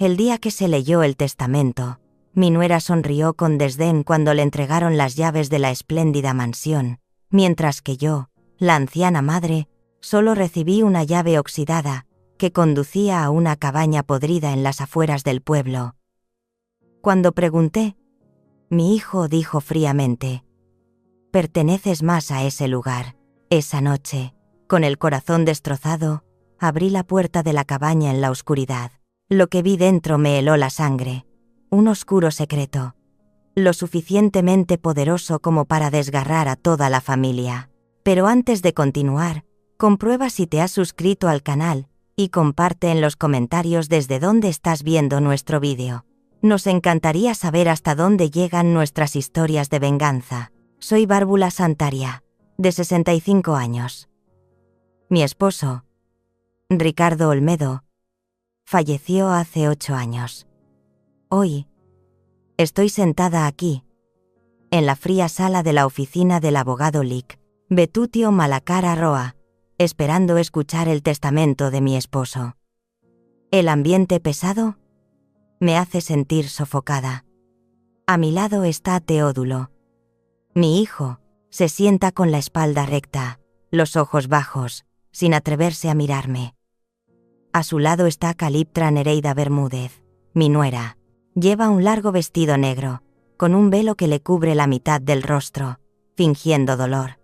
El día que se leyó el testamento, mi nuera sonrió con desdén cuando le entregaron las llaves de la espléndida mansión, mientras que yo, la anciana madre, solo recibí una llave oxidada que conducía a una cabaña podrida en las afueras del pueblo. Cuando pregunté, mi hijo dijo fríamente: «Perteneces más a ese lugar». Esa noche, con el corazón destrozado, abrí la puerta de la cabaña en la oscuridad. Lo que vi dentro me heló la sangre. Un oscuro secreto, lo suficientemente poderoso como para desgarrar a toda la familia. Pero antes de continuar, comprueba si te has suscrito al canal y comparte en los comentarios desde dónde estás viendo nuestro vídeo. Nos encantaría saber hasta dónde llegan nuestras historias de venganza. Soy Bárbula Santaria, de 65 años. Mi esposo, Ricardo Olmedo, falleció hace 8 años. Hoy, estoy sentada aquí, en la fría sala de la oficina del abogado Lic Betutio Malacara Roa, esperando escuchar el testamento de mi esposo. El ambiente pesado me hace sentir sofocada. A mi lado está Teodulo. Mi hijo se sienta con la espalda recta, los ojos bajos, sin atreverse a mirarme. A su lado está Caliptra Nereida Bermúdez, mi nuera. Lleva un largo vestido negro, con un velo que le cubre la mitad del rostro, fingiendo dolor.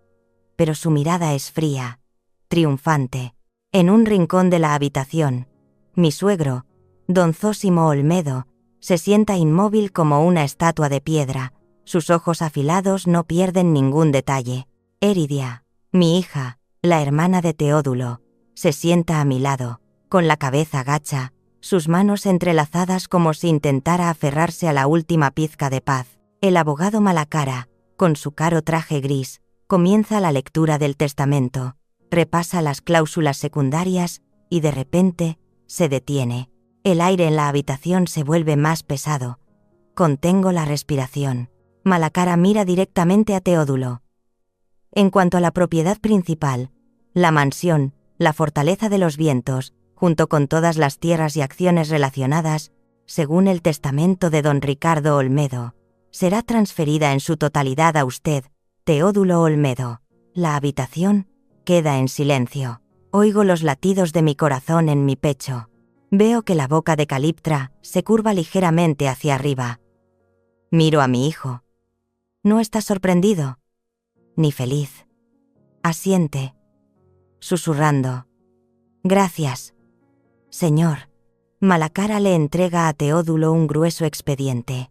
Pero su mirada es fría, triunfante. En un rincón de la habitación, mi suegro, don Zósimo Olmedo, se sienta inmóvil como una estatua de piedra. Sus ojos afilados no pierden ningún detalle. Eridia, mi hija, la hermana de Teodulo, se sienta a mi lado, con la cabeza gacha, sus manos entrelazadas como si intentara aferrarse a la última pizca de paz. El abogado Malacara, con su caro traje gris, comienza la lectura del testamento, repasa las cláusulas secundarias y de repente se detiene. El aire en la habitación se vuelve más pesado. Contengo la respiración. Malacara mira directamente a Teodulo. En cuanto a la propiedad principal, la mansión, la Fortaleza de los Vientos, junto con todas las tierras y acciones relacionadas, según el testamento de don Ricardo Olmedo, será transferida en su totalidad a usted, Teodulo Olmedo. La habitación queda en silencio. Oigo los latidos de mi corazón en mi pecho. Veo que la boca de Caliptra se curva ligeramente hacia arriba. Miro a mi hijo. No está sorprendido, ni feliz. Asiente, susurrando: «Gracias, señor». Malacara le entrega a Teodulo un grueso expediente.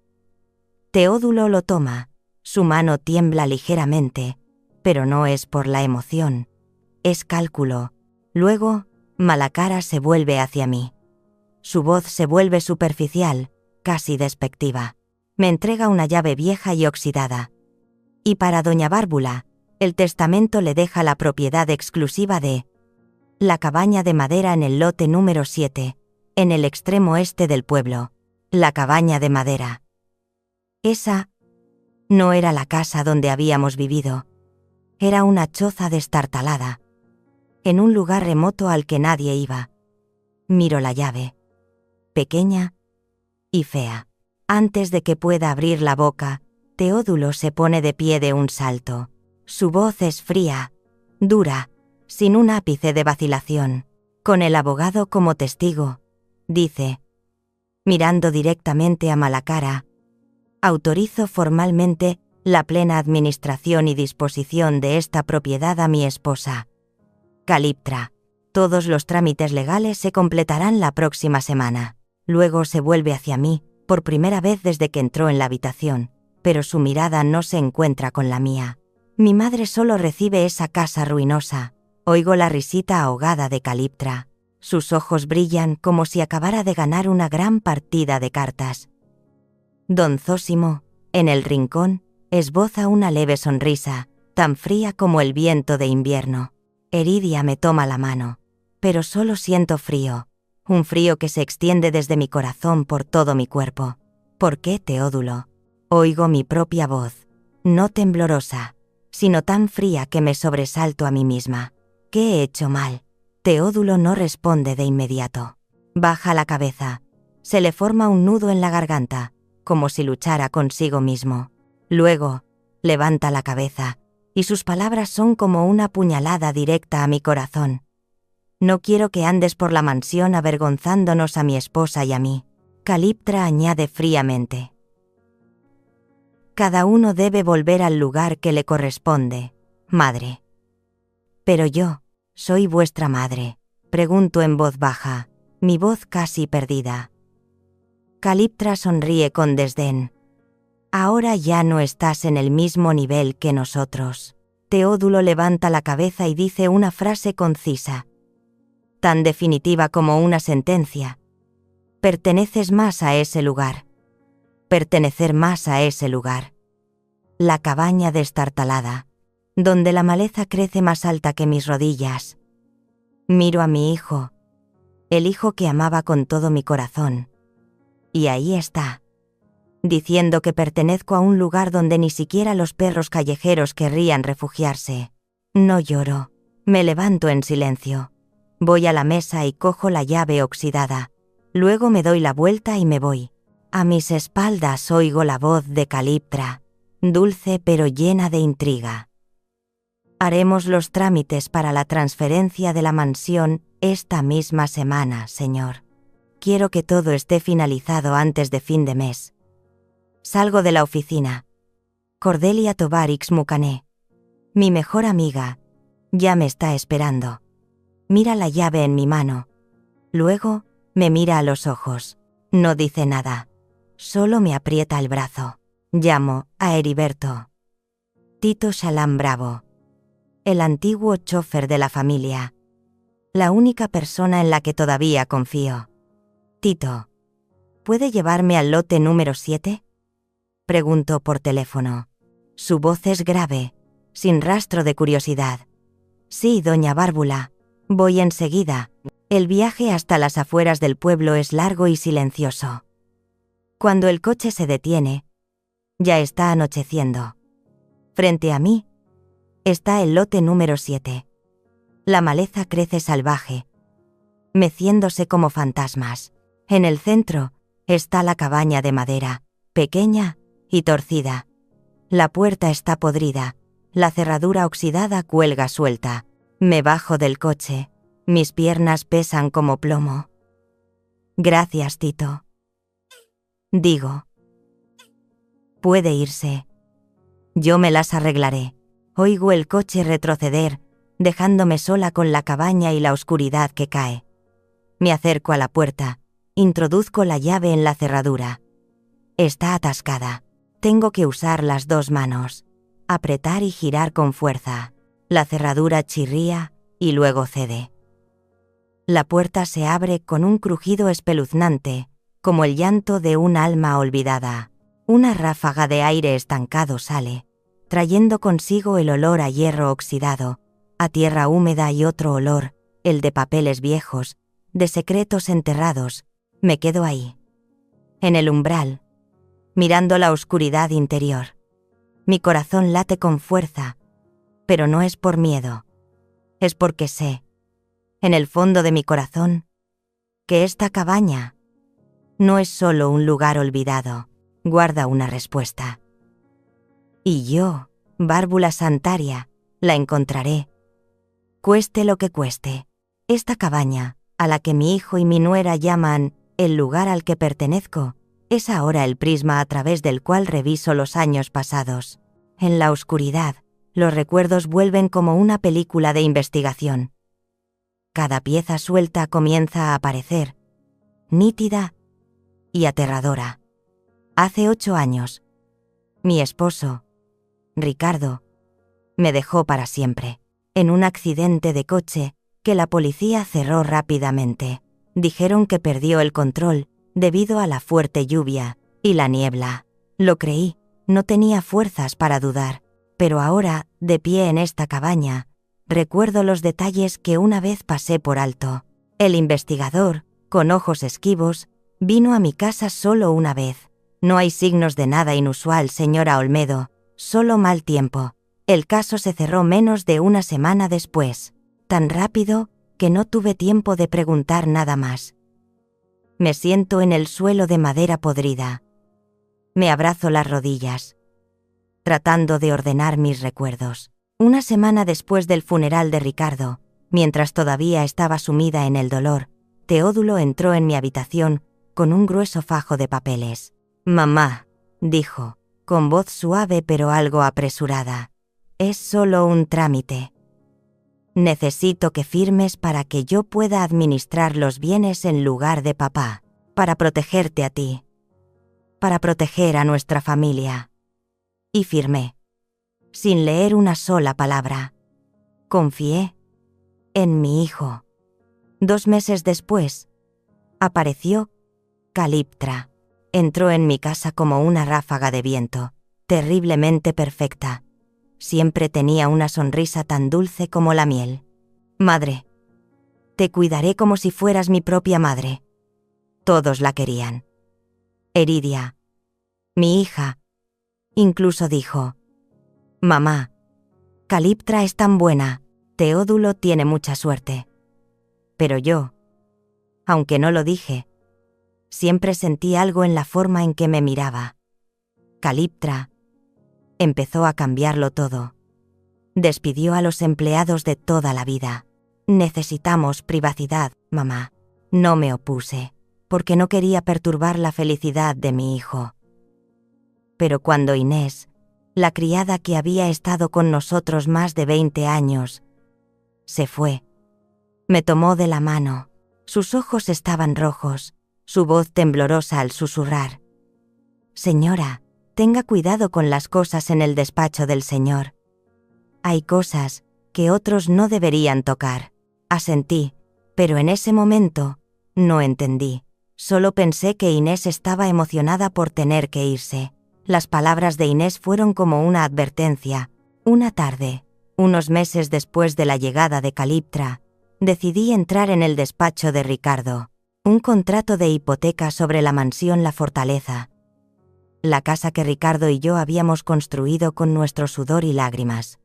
Teodulo lo toma, su mano tiembla ligeramente, pero no es por la emoción, es cálculo. Luego, Malacara se vuelve hacia mí. Su voz se vuelve superficial, casi despectiva. Me entrega una llave vieja y oxidada. Y para doña Bárbula, el testamento le deja la propiedad exclusiva de la cabaña de madera en el lote número 7, en el extremo este del pueblo. La cabaña de madera. Esa no era la casa donde habíamos vivido. Era una choza destartalada, en un lugar remoto al que nadie iba. Miro la llave. Pequeña y fea. Antes de que pueda abrir la boca, Teodulo se pone de pie de un salto. Su voz es fría, dura, sin un ápice de vacilación. Con el abogado como testigo, dice, mirando directamente a Malacara: «Autorizo formalmente la plena administración y disposición de esta propiedad a mi esposa, Caliptra. Todos los trámites legales se completarán la próxima semana». Luego se vuelve hacia mí, por primera vez desde que entró en la habitación, pero su mirada no se encuentra con la mía. Mi madre solo recibe esa casa ruinosa. Oigo la risita ahogada de Caliptra. Sus ojos brillan como si acabara de ganar una gran partida de cartas. Don Zósimo, en el rincón, esboza una leve sonrisa, tan fría como el viento de invierno. Eridia me toma la mano, pero solo siento frío, un frío que se extiende desde mi corazón por todo mi cuerpo. ¿Por qué, Teodulo? Oigo mi propia voz, no temblorosa, sino tan fría que me sobresalto a mí misma. ¿Qué he hecho mal? Teodulo no responde de inmediato. Baja la cabeza, Se le forma un nudo en la garganta, como si luchara consigo mismo. Luego, levanta la cabeza, y sus palabras son como una puñalada directa a mi corazón. No quiero que andes por la mansión avergonzándonos a mi esposa y a mí. Caliptra añade fríamente. Cada uno debe volver al lugar que le corresponde, madre. Pero yo, soy vuestra madre, pregunto en voz baja, mi voz casi perdida. Caliptra sonríe con desdén. Ahora ya no estás en el mismo nivel que nosotros. Teodulo levanta la cabeza y dice una frase concisa, tan definitiva como una sentencia. Perteneces más a ese lugar. Pertenecer más a ese lugar. La cabaña destartalada, donde la maleza crece más alta que mis rodillas. Miro a mi hijo, el hijo que amaba con todo mi corazón. Y ahí está, diciendo que pertenezco a un lugar donde ni siquiera los perros callejeros querrían refugiarse. No lloro, me levanto en silencio. Voy a la mesa y cojo la llave oxidada. Luego me doy la vuelta y me voy. A mis espaldas oigo la voz de Caliptra, dulce pero llena de intriga. Haremos los trámites para la transferencia de la mansión esta misma semana, señor. Quiero que todo esté finalizado antes de fin de mes. Salgo de la oficina. Cordelia Tovarix Mucané, mi mejor amiga, ya me está esperando. Mira la llave en mi mano. Luego, me mira a los ojos. No dice nada. Solo me aprieta el brazo. Llamo a Heriberto. Tito Shalám Bravo. El antiguo chofer de la familia. La única persona en la que todavía confío. Tito, ¿puede llevarme al lote número 7? Pregunto por teléfono. Su voz es grave, sin rastro de curiosidad. Sí, doña Bárbula. Voy enseguida. El viaje hasta las afueras del pueblo es largo y silencioso. Cuando el coche se detiene, ya está anocheciendo. Frente a mí está el lote número 7. La maleza crece salvaje, meciéndose como fantasmas. En el centro está la cabaña de madera, pequeña y torcida. La puerta está podrida, la cerradura oxidada cuelga suelta. Me bajo del coche, mis piernas pesan como plomo. Gracias, Tito. Digo. Puede irse. Yo me las arreglaré. Oigo el coche retroceder, dejándome sola con la cabaña y la oscuridad que cae. Me acerco a la puerta, introduzco la llave en la cerradura. Está atascada. Tengo que usar las dos manos, apretar y girar con fuerza. La cerradura chirría y luego cede. La puerta se abre con un crujido espeluznante, como el llanto de un alma olvidada. Una ráfaga de aire estancado sale, trayendo consigo el olor a hierro oxidado, a tierra húmeda y otro olor, el de papeles viejos, de secretos enterrados. Me quedo ahí, en el umbral, mirando la oscuridad interior. Mi corazón late con fuerza, pero no es por miedo. Es porque sé, en el fondo de mi corazón, que esta cabaña no es solo un lugar olvidado, guarda una respuesta. Y yo, Bárbula Santaria, la encontraré. Cueste lo que cueste. Esta cabaña, a la que mi hijo y mi nuera llaman el lugar al que pertenezco, es ahora el prisma a través del cual reviso los años pasados. En la oscuridad, los recuerdos vuelven como una película de investigación. Cada pieza suelta comienza a aparecer, nítida y aterradora. Hace 8 años, mi esposo, Ricardo, me dejó para siempre, en un accidente de coche que la policía cerró rápidamente. Dijeron que perdió el control debido a la fuerte lluvia y la niebla. Lo creí, no tenía fuerzas para dudar. Pero ahora, de pie en esta cabaña, recuerdo los detalles que una vez pasé por alto. El investigador, con ojos esquivos, vino a mi casa solo una vez. No hay signos de nada inusual, señora Olmedo, solo mal tiempo. El caso se cerró menos de una semana después, tan rápido que no tuve tiempo de preguntar nada más. Me siento en el suelo de madera podrida. Me abrazo las rodillas, tratando de ordenar mis recuerdos. Una semana después del funeral de Ricardo, mientras todavía estaba sumida en el dolor, Teodulo entró en mi habitación con un grueso fajo de papeles. «Mamá», dijo, con voz suave pero algo apresurada, «es solo un trámite. Necesito que firmes para que yo pueda administrar los bienes en lugar de papá, para protegerte a ti, para proteger a nuestra familia». Y firmé, sin leer una sola palabra. Confié en mi hijo. 2 meses después, apareció Caliptra. Entró en mi casa como una ráfaga de viento, terriblemente perfecta. Siempre tenía una sonrisa tan dulce como la miel. «Madre, te cuidaré como si fueras mi propia madre». Todos la querían. Eridia, mi hija, incluso dijo: «Mamá, Caliptra es tan buena, Teodulo tiene mucha suerte». Pero yo, aunque no lo dije, siempre sentí algo en la forma en que me miraba. Caliptra empezó a cambiarlo todo. Despidió a los empleados de toda la vida. «Necesitamos privacidad, mamá». No me opuse, porque no quería perturbar la felicidad de mi hijo. Pero cuando Inés, la criada que había estado con nosotros más de 20 años, se fue, me tomó de la mano. Sus ojos estaban rojos, su voz temblorosa al susurrar: «Señora, tenga cuidado con las cosas en el despacho del señor. Hay cosas que otros no deberían tocar». Asentí, pero en ese momento no entendí. Solo pensé que Inés estaba emocionada por tener que irse. Las palabras de Inés fueron como una advertencia. Una tarde, unos meses después de la llegada de Caliptra, decidí entrar en el despacho de Ricardo. Un contrato de hipoteca sobre la mansión La Fortaleza. La casa que Ricardo y yo habíamos construido con nuestro sudor y lágrimas.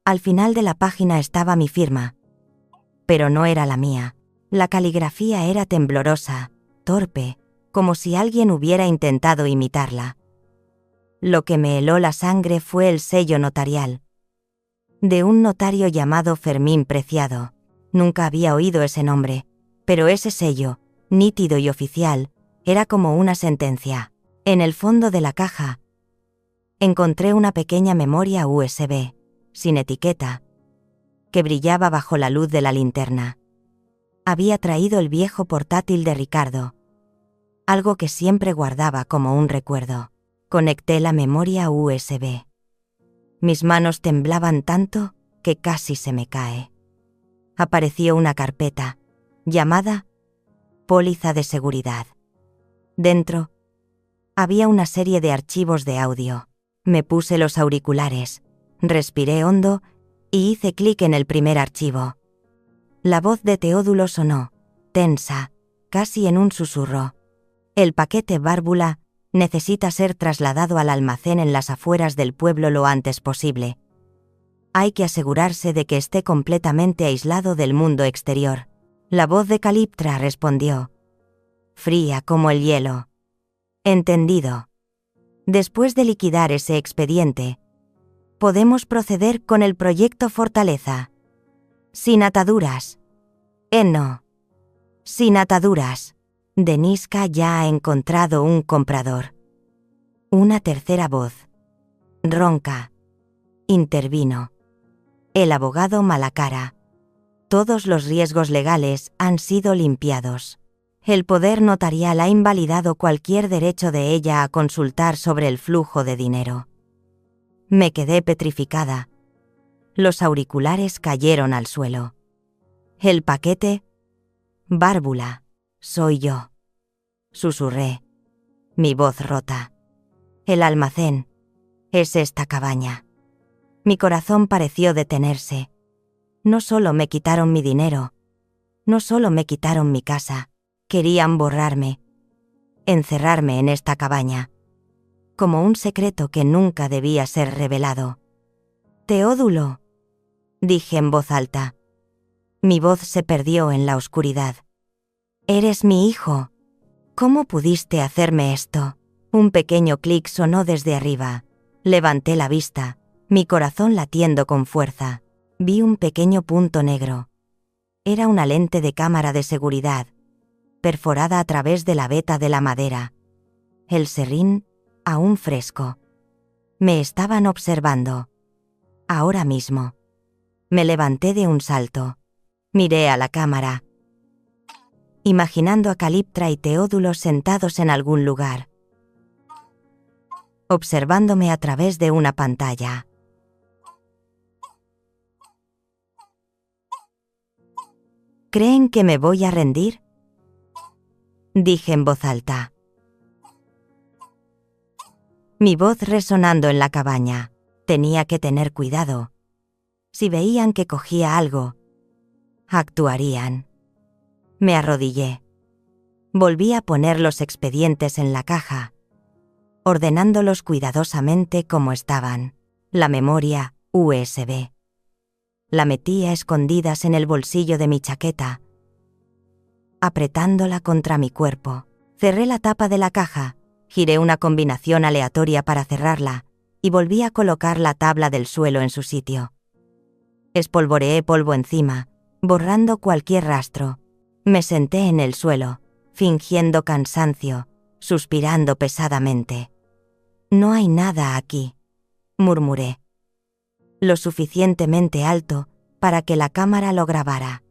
Al final de la página estaba mi firma, pero no era la mía. La caligrafía era temblorosa, torpe, como si alguien hubiera intentado imitarla. Lo que me heló la sangre fue el sello notarial, de un notario llamado Fermín Preciado. Nunca había oído ese nombre, pero ese sello, nítido y oficial, era como una sentencia. En el fondo de la caja encontré una pequeña memoria USB, sin etiqueta, que brillaba bajo la luz de la linterna. Había traído el viejo portátil de Ricardo, algo que siempre guardaba como un recuerdo. Conecté la memoria USB. Mis manos temblaban tanto que casi se me cae. Apareció una carpeta, llamada Póliza de Seguridad. Dentro había una serie de archivos de audio. Me puse los auriculares, respiré hondo y hice clic en el primer archivo. La voz de Teodulo sonó, tensa, casi en un susurro. «El paquete Bárbula necesita ser trasladado al almacén en las afueras del pueblo lo antes posible. Hay que asegurarse de que esté completamente aislado del mundo exterior». La voz de Caliptra respondió, fría como el hielo: «Entendido. Después de liquidar ese expediente, podemos proceder con el proyecto Fortaleza. Sin ataduras». No. Sin ataduras. Deniska ya ha encontrado un comprador. Una tercera voz, ronca, intervino. El abogado Malacara. Todos los riesgos legales han sido limpiados. El poder notarial ha invalidado cualquier derecho de ella a consultar sobre el flujo de dinero. Me quedé petrificada. Los auriculares cayeron al suelo. «El paquete Bárbula, soy yo», susurré, mi voz rota. «El almacén es esta cabaña». Mi corazón pareció detenerse. No solo me quitaron mi dinero, no solo me quitaron mi casa, querían borrarme, encerrarme en esta cabaña, como un secreto que nunca debía ser revelado. «Teodulo», dije en voz alta. Mi voz se perdió en la oscuridad. «Eres mi hijo. ¿Cómo pudiste hacerme esto?» Un pequeño clic sonó desde arriba. Levanté la vista, mi corazón latiendo con fuerza. Vi un pequeño punto negro. Era una lente de cámara de seguridad, perforada a través de la veta de la madera. El serrín, aún fresco. Me estaban observando. Ahora mismo. Me levanté de un salto. Miré a la cámara, imaginando a Caliptra y Teodulo sentados en algún lugar, observándome a través de una pantalla. ¿Creen que me voy a rendir?, dije en voz alta. Mi voz resonando en la cabaña. Tenía que tener cuidado. Si veían que cogía algo, actuarían. Me arrodillé. Volví a poner los expedientes en la caja, ordenándolos cuidadosamente como estaban. La memoria USB. La metí a escondidas en el bolsillo de mi chaqueta, apretándola contra mi cuerpo. Cerré la tapa de la caja, giré una combinación aleatoria para cerrarla y volví a colocar la tabla del suelo en su sitio. Espolvoreé polvo encima, borrando cualquier rastro. Me senté en el suelo, fingiendo cansancio, suspirando pesadamente. «No hay nada aquí», murmuré. Lo suficientemente alto para que la cámara lo grabara.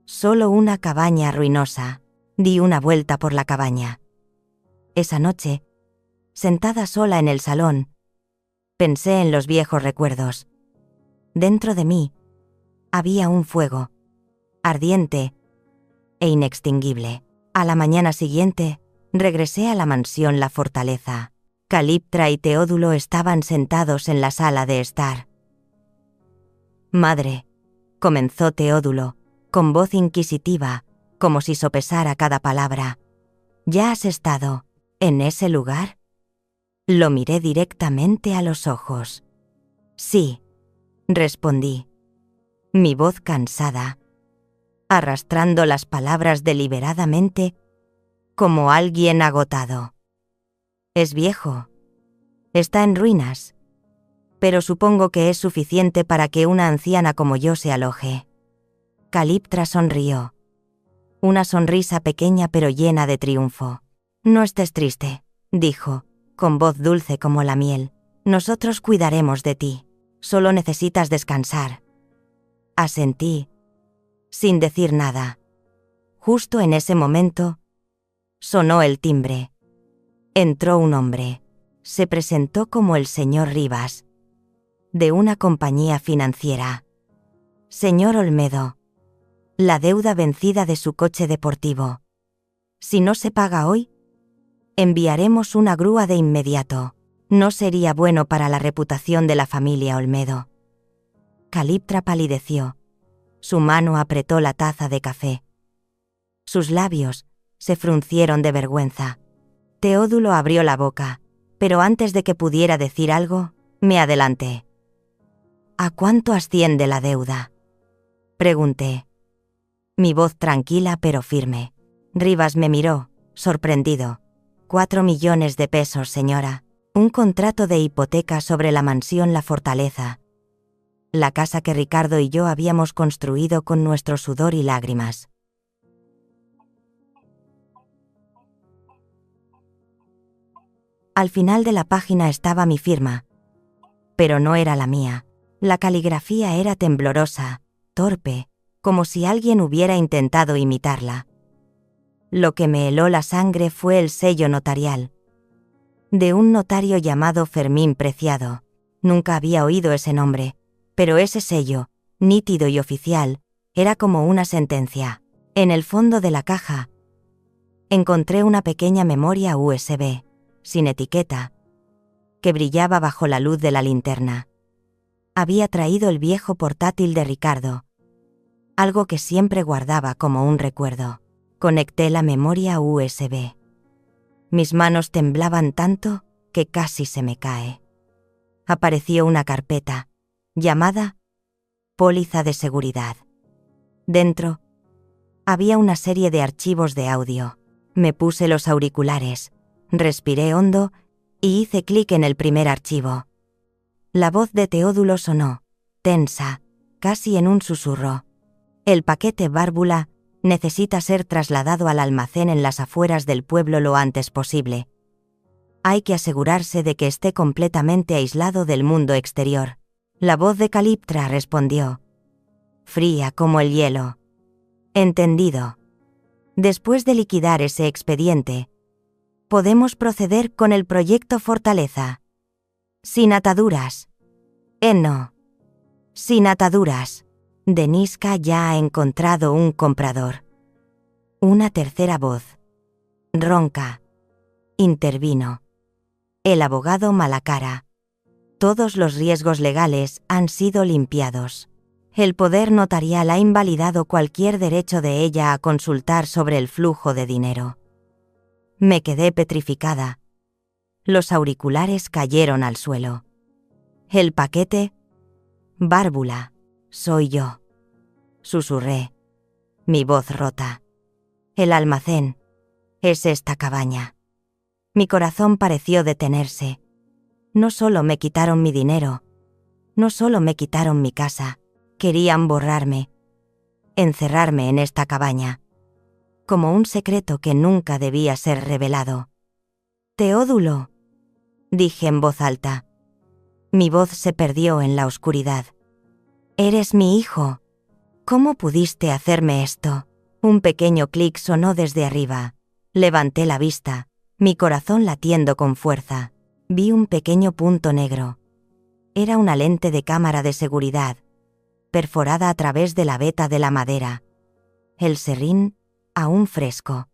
Solo una cabaña ruinosa. Di una vuelta por la cabaña. Esa noche, sentada sola en el salón, pensé en los viejos recuerdos. Dentro de mí había un fuego, ardiente e inextinguible. A la mañana siguiente, regresé a la mansión La Fortaleza. Caliptra y Teodulo estaban sentados en la sala de estar. «Madre», comenzó Teodulo, con voz inquisitiva, como si sopesara cada palabra. «¿Ya has estado en ese lugar?». Lo miré directamente a los ojos. «Sí», respondí, mi voz cansada, arrastrando las palabras deliberadamente como alguien agotado. «Es viejo. Está en ruinas. Pero supongo que es suficiente para que una anciana como yo se aloje». Caliptra sonrió. Una sonrisa pequeña pero llena de triunfo. «No estés triste», dijo, con voz dulce como la miel. «Nosotros cuidaremos de ti. Solo necesitas descansar». Asentí, sin decir nada. Justo en ese momento, sonó el timbre. Entró un hombre. Se presentó como el señor Rivas, de una compañía financiera. «Señor Olmedo, la deuda vencida de su coche deportivo. Si no se paga hoy, enviaremos una grúa de inmediato. No sería bueno para la reputación de la familia Olmedo». Caliptra palideció. Su mano apretó la taza de café. Sus labios se fruncieron de vergüenza. Teodulo abrió la boca, pero antes de que pudiera decir algo, me adelanté. «¿A cuánto asciende la deuda?», pregunté. Mi voz tranquila pero firme. Rivas me miró, sorprendido. 4 millones de pesos, señora. Un contrato de hipoteca sobre la mansión La Fortaleza. La casa que Ricardo y yo habíamos construido con nuestro sudor y lágrimas. Al final de la página estaba mi firma, pero no era la mía. La caligrafía era temblorosa, torpe, como si alguien hubiera intentado imitarla. Lo que me heló la sangre fue el sello notarial, de un notario llamado Fermín Preciado. Nunca había oído ese nombre, pero ese sello, nítido y oficial, era como una sentencia. En el fondo de la caja, encontré una pequeña memoria USB, sin etiqueta, que brillaba bajo la luz de la linterna. Había traído el viejo portátil de Ricardo, algo que siempre guardaba como un recuerdo. Conecté la memoria USB. Mis manos temblaban tanto que casi se me cae. Apareció una carpeta, llamada Póliza de seguridad. Dentro había una serie de archivos de audio. Me puse los auriculares, respiré hondo y hice clic en el primer archivo. La voz de Teodulo sonó, tensa, casi en un susurro. El paquete Bárbula necesita ser trasladado al almacén en las afueras del pueblo lo antes posible. Hay que asegurarse de que esté completamente aislado del mundo exterior. La voz de Caliptra respondió, fría como el hielo. Entendido. Después de liquidar ese expediente, podemos proceder con el proyecto Fortaleza. Sin ataduras. No. Sin ataduras. Deniska ya ha encontrado un comprador. Una tercera voz, ronca, intervino. El abogado Malacara. Todos los riesgos legales han sido limpiados. El poder notarial ha invalidado cualquier derecho de ella a consultar sobre el flujo de dinero. Me quedé petrificada. Los auriculares cayeron al suelo. El paquete, Bárbula, soy yo. Susurré, mi voz rota. El almacén, es esta cabaña. Mi corazón pareció detenerse. No solo me quitaron mi dinero, no solo me quitaron mi casa, querían borrarme, encerrarme en esta cabaña, como un secreto que nunca debía ser revelado. Teodulo, dije en voz alta. Mi voz se perdió en la oscuridad. Eres mi hijo. ¿Cómo pudiste hacerme esto? Un pequeño clic sonó desde arriba. Levanté la vista, mi corazón latiendo con fuerza. Vi un pequeño punto negro. Era una lente de cámara de seguridad, perforada a través de la veta de la madera. El serrín, aún fresco.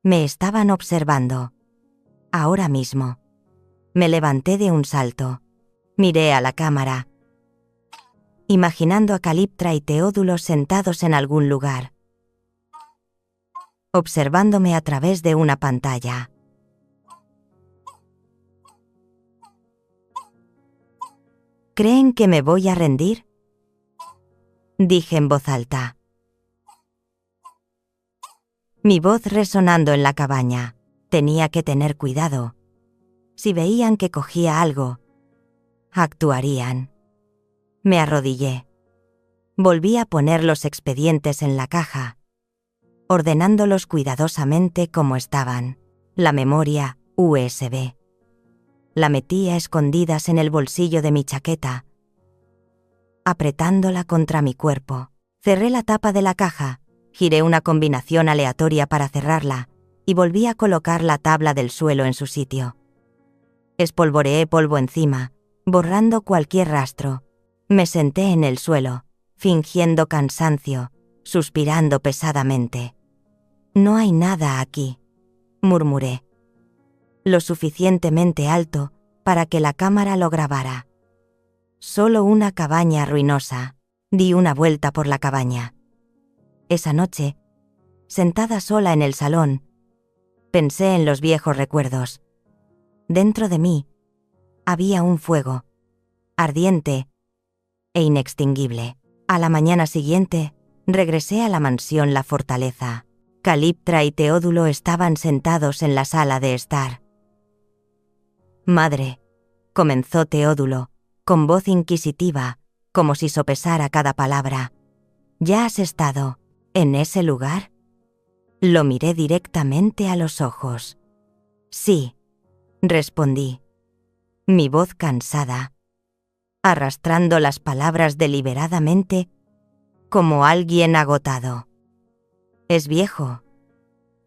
Me estaban observando. Ahora mismo. Me levanté de un salto. Miré a la cámara, imaginando a Caliptra y Teodulo sentados en algún lugar, observándome a través de una pantalla. ¿Creen que me voy a rendir?, dije en voz alta. Mi voz resonando en la cabaña. Tenía que tener cuidado. Si veían que cogía algo, actuarían. Me arrodillé. Volví a poner los expedientes en la caja, ordenándolos cuidadosamente como estaban. La memoria USB. La metí a escondidas en el bolsillo de mi chaqueta, apretándola contra mi cuerpo. Cerré la tapa de la caja, giré una combinación aleatoria para cerrarla y volví a colocar la tabla del suelo en su sitio. Espolvoreé polvo encima, borrando cualquier rastro. Me senté en el suelo, fingiendo cansancio, suspirando pesadamente. No hay nada aquí, murmuré. Lo suficientemente alto para que la cámara lo grabara. Solo una cabaña ruinosa. Di una vuelta por la cabaña. Esa noche, sentada sola en el salón, pensé en los viejos recuerdos. Dentro de mí había un fuego, ardiente e inextinguible. A la mañana siguiente, regresé a la mansión La Fortaleza. Caliptra y Teodulo estaban sentados en la sala de estar. Madre, comenzó Teodulo, con voz inquisitiva, como si sopesara cada palabra. ¿Ya has estado en ese lugar? Lo miré directamente a los ojos. Sí, respondí, mi voz cansada, arrastrando las palabras deliberadamente como alguien agotado. Es viejo,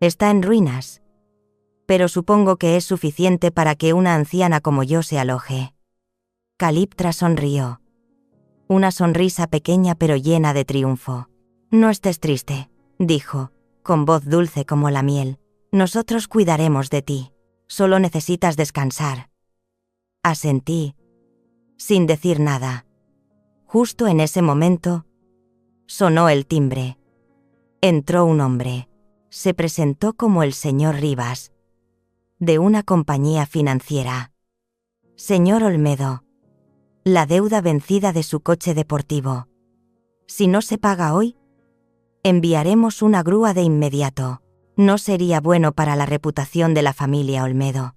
está en ruinas, pero supongo que es suficiente para que una anciana como yo se aloje. Caliptra sonrió, una sonrisa pequeña pero llena de triunfo. No estés triste, dijo, con voz dulce como la miel. Nosotros cuidaremos de ti, solo necesitas descansar. Asentí, sin decir nada. Justo en ese momento, sonó el timbre. Entró un hombre. Se presentó como el señor Rivas, de una compañía financiera. Señor Olmedo, la deuda vencida de su coche deportivo. Si no se paga hoy, enviaremos una grúa de inmediato. No sería bueno para la reputación de la familia Olmedo.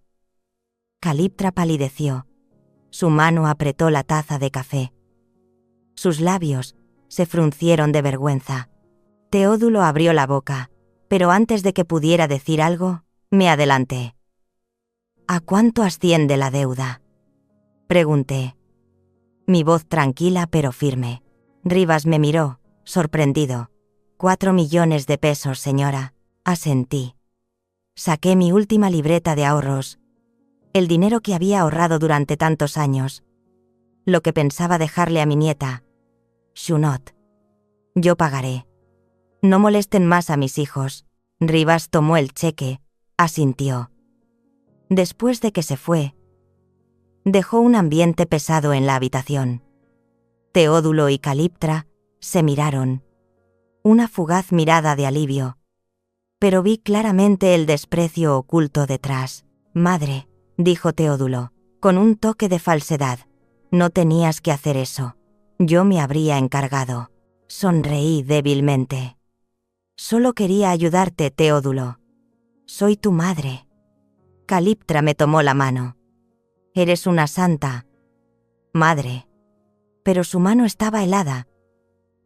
Caliptra palideció. Su mano apretó la taza de café. Sus labios se fruncieron de vergüenza. Teodulo abrió la boca, pero antes de que pudiera decir algo, me adelanté. ¿A cuánto asciende la deuda?, pregunté. Mi voz tranquila pero firme. Rivas me miró, sorprendido. 4 millones de pesos, señora, asentí. Saqué mi última libreta de ahorros. El dinero que había ahorrado durante tantos años. Lo que pensaba dejarle a mi nieta. Shunot. Yo pagaré. No molesten más a mis hijos. Rivas tomó el cheque, asintió. Después de que se fue, dejó un ambiente pesado en la habitación. Teodulo y Caliptra se miraron. Una fugaz mirada de alivio. Pero vi claramente el desprecio oculto detrás. Madre, dijo Teodulo, con un toque de falsedad. No tenías que hacer eso. Yo me habría encargado. Sonreí débilmente. Solo quería ayudarte, Teodulo. Soy tu madre. Caliptra me tomó la mano. Eres una santa, madre. Pero su mano estaba helada.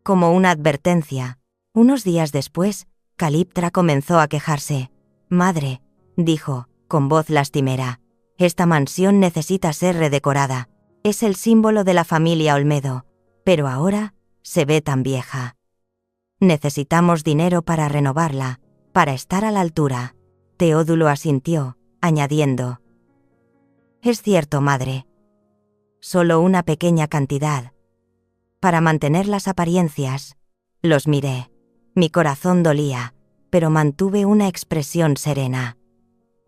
Como una advertencia. Unos días después, Caliptra comenzó a quejarse. Madre, dijo, con voz lastimera, esta mansión necesita ser redecorada. Es el símbolo de la familia Olmedo, pero ahora se ve tan vieja. Necesitamos dinero para renovarla, para estar a la altura. Teodulo asintió, añadiendo. Es cierto, madre. Solo una pequeña cantidad. Para mantener las apariencias. Los miré. Mi corazón dolía, pero mantuve una expresión serena.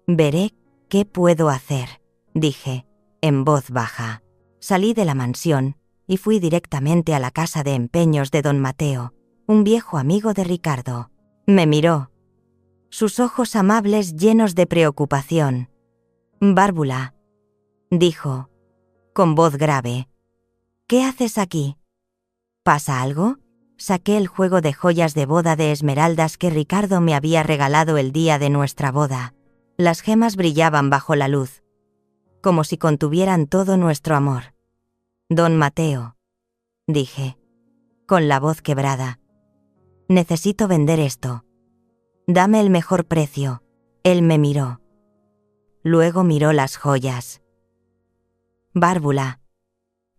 Veré qué puedo hacer, dije, en voz baja. Salí de la mansión y fui directamente a la casa de empeños de don Mateo, un viejo amigo de Ricardo. Me miró. Sus ojos amables llenos de preocupación. Bárbula, dijo, con voz grave. ¿Qué haces aquí? ¿Pasa algo? Saqué el juego de joyas de boda de esmeraldas que Ricardo me había regalado el día de nuestra boda. Las gemas brillaban bajo la luz, como si contuvieran todo nuestro amor. Don Mateo, dije, con la voz quebrada. Necesito vender esto. Dame el mejor precio. Él me miró. Luego miró las joyas. Bárbula,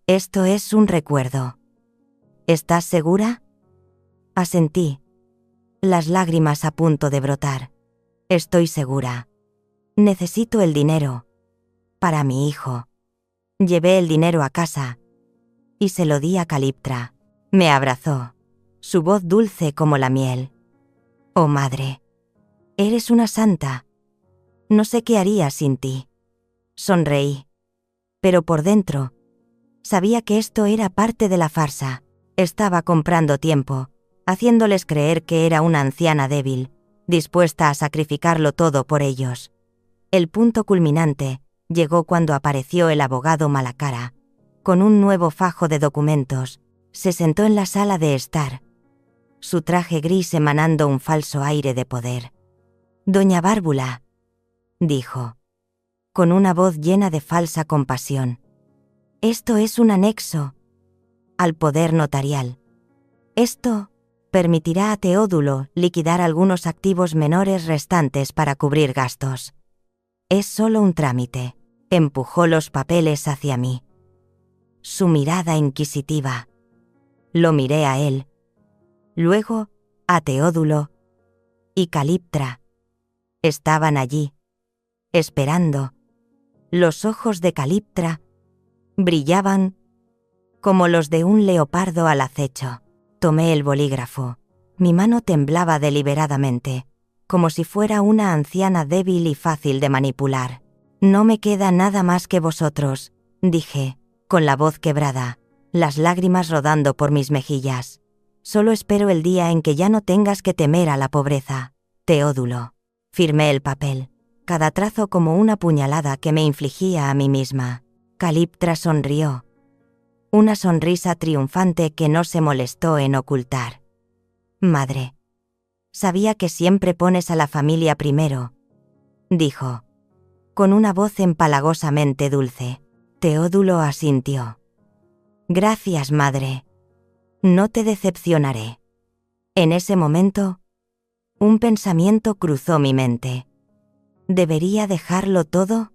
esto es un recuerdo. ¿Estás segura? Asentí, las lágrimas a punto de brotar. Estoy segura. Necesito el dinero. Para mi hijo. Llevé el dinero a casa y se lo di a Caliptra. Me abrazó, su voz dulce como la miel. Oh madre, eres una santa. No sé qué haría sin ti. Sonreí. Pero por dentro, sabía que esto era parte de la farsa. Estaba comprando tiempo, haciéndoles creer que era una anciana débil, dispuesta a sacrificarlo todo por ellos. El punto culminante llegó cuando apareció el abogado Malacara, con un nuevo fajo de documentos. Se sentó en la sala de estar, su traje gris emanando un falso aire de poder. Doña Bárbula, dijo, con una voz llena de falsa compasión. Esto es un anexo al poder notarial. Esto permitirá a Teodulo liquidar algunos activos menores restantes para cubrir gastos. Es solo un trámite. Empujó los papeles hacia mí. Su mirada inquisitiva. Lo miré a él. Luego, a Teodulo y Caliptra. Estaban allí, esperando. Los ojos de Caliptra brillaban como los de un leopardo al acecho. Tomé el bolígrafo. Mi mano temblaba deliberadamente, como si fuera una anciana débil y fácil de manipular. No me queda nada más que vosotros, dije, con la voz quebrada, las lágrimas rodando por mis mejillas. Solo espero el día en que ya no tengas que temer a la pobreza. Teodulo. Firmé el papel, cada trazo como una puñalada que me infligía a mí misma. Caliptra sonrió. una sonrisa triunfante que no se molestó en ocultar. Madre. Sabía que siempre pones a la familia primero, dijo, con una voz empalagosamente dulce. Teodulo asintió. Gracias, madre. No te decepcionaré. En ese momento, un pensamiento cruzó mi mente. ¿Debería dejarlo todo?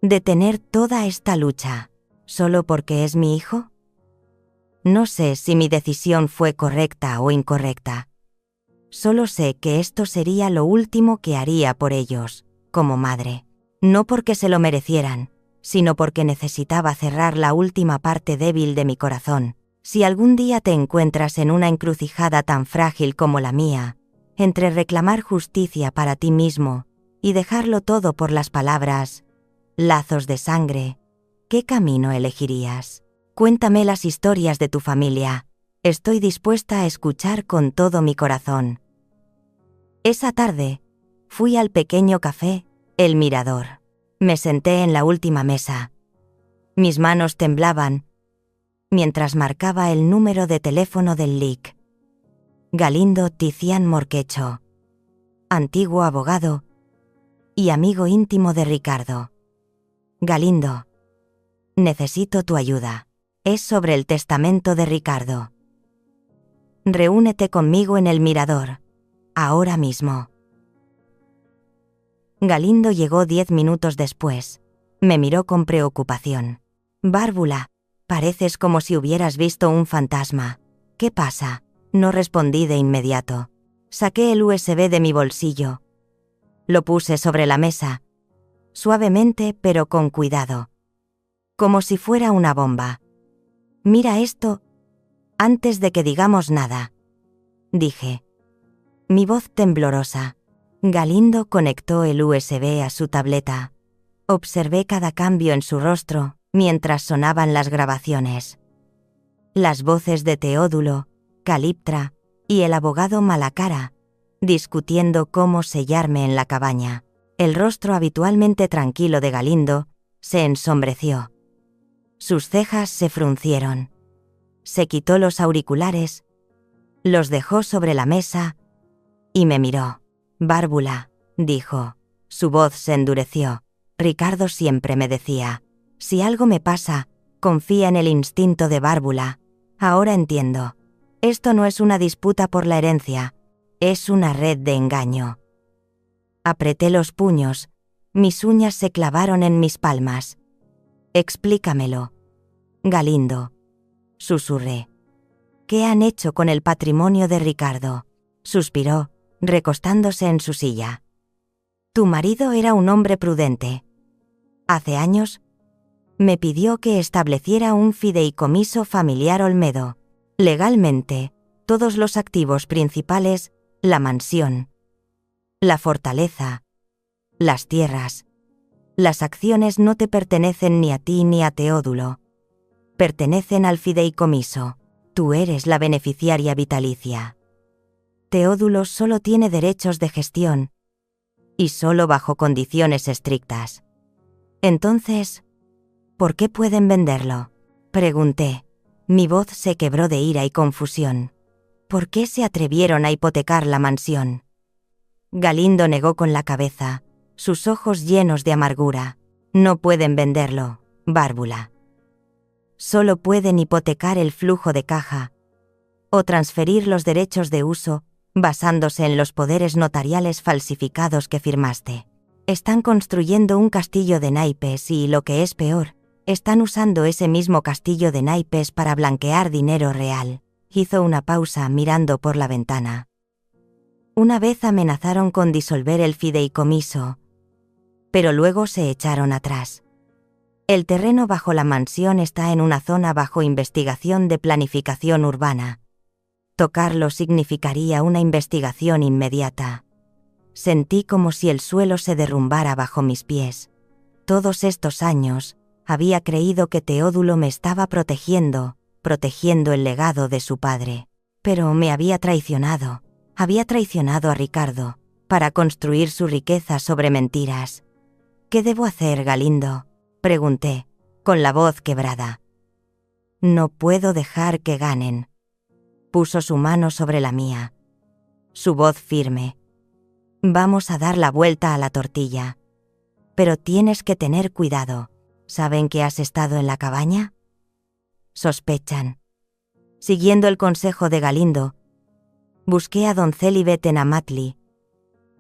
¿Detener toda esta lucha, solo porque es mi hijo? No sé si mi decisión fue correcta o incorrecta. Solo sé que esto sería lo último que haría por ellos, como madre. No porque se lo merecieran, sino porque necesitaba cerrar la última parte débil de mi corazón. Si algún día te encuentras en una encrucijada tan frágil como la mía, entre reclamar justicia para ti mismo y dejarlo todo por las palabras, lazos de sangre, ¿qué camino elegirías? Cuéntame las historias de tu familia. Estoy dispuesta a escuchar con todo mi corazón. Esa tarde, fui al pequeño café, El Mirador. Me senté en la última mesa. Mis manos temblaban mientras marcaba el número de teléfono del LIC. Galindo Ticián Morquecho, antiguo abogado y amigo íntimo de Ricardo. Galindo, necesito tu ayuda. Es sobre el testamento de Ricardo. Reúnete conmigo en El Mirador, ahora mismo. Galindo llegó 10 minutos después. Me miró con preocupación. Bárbula, pareces como si hubieras visto un fantasma. ¿Qué pasa? No respondí de inmediato. Saqué el USB de mi bolsillo. Lo puse sobre la mesa, suavemente pero con cuidado, como si fuera una bomba. Mira esto, antes de que digamos nada, dije. Mi voz temblorosa. Galindo conectó el USB a su tableta. Observé cada cambio en su rostro mientras sonaban las grabaciones. Las voces de Teodulo, Caliptra y el abogado Malacara, discutiendo cómo sellarme en la cabaña. El rostro habitualmente tranquilo de Galindo se ensombreció. Sus cejas se fruncieron. Se quitó los auriculares, los dejó sobre la mesa y me miró. Bárbula, dijo. Su voz se endureció. Ricardo siempre me decía, si algo me pasa, confía en el instinto de Bárbula. Ahora entiendo. Esto no es una disputa por la herencia, es una red de engaño. Apreté los puños, mis uñas se clavaron en mis palmas. Explícamelo. Galindo, susurré. ¿Qué han hecho con el patrimonio de Ricardo? Suspiró, recostándose en su silla. Tu marido era un hombre prudente. Hace años, me pidió que estableciera un fideicomiso familiar Olmedo. Legalmente, todos los activos principales, la mansión, la fortaleza, las tierras, las acciones no te pertenecen ni a ti ni a Teodulo. Pertenecen al fideicomiso. Tú eres la beneficiaria vitalicia. Teodulo solo tiene derechos de gestión, y solo bajo condiciones estrictas. Entonces, ¿por qué pueden venderlo? Pregunté. Mi voz se quebró de ira y confusión. ¿Por qué se atrevieron a hipotecar la mansión? Galindo negó con la cabeza, sus ojos llenos de amargura. No pueden venderlo, Bárbula. Solo pueden hipotecar el flujo de caja o transferir los derechos de uso basándose en los poderes notariales falsificados que firmaste. Están construyendo un castillo de naipes y, lo que es peor, están usando ese mismo castillo de naipes para blanquear dinero real. Hizo una pausa mirando por la ventana. Una vez amenazaron con disolver el fideicomiso, pero luego se echaron atrás. El terreno bajo la mansión está en una zona bajo investigación de planificación urbana. Tocarlo significaría una investigación inmediata. Sentí como si el suelo se derrumbara bajo mis pies. Todos estos años, había creído que Teodulo me estaba protegiendo el legado de su padre. Pero me había traicionado a Ricardo, para construir su riqueza sobre mentiras. ¿Qué debo hacer, Galindo? Pregunté, con la voz quebrada. No puedo dejar que ganen. Puso su mano sobre la mía. Su voz firme. Vamos a dar la vuelta a la tortilla. Pero tienes que tener cuidado. ¿Saben que has estado en la cabaña? Sospechan. Siguiendo el consejo de Galindo, busqué a don Célibe en Amatli,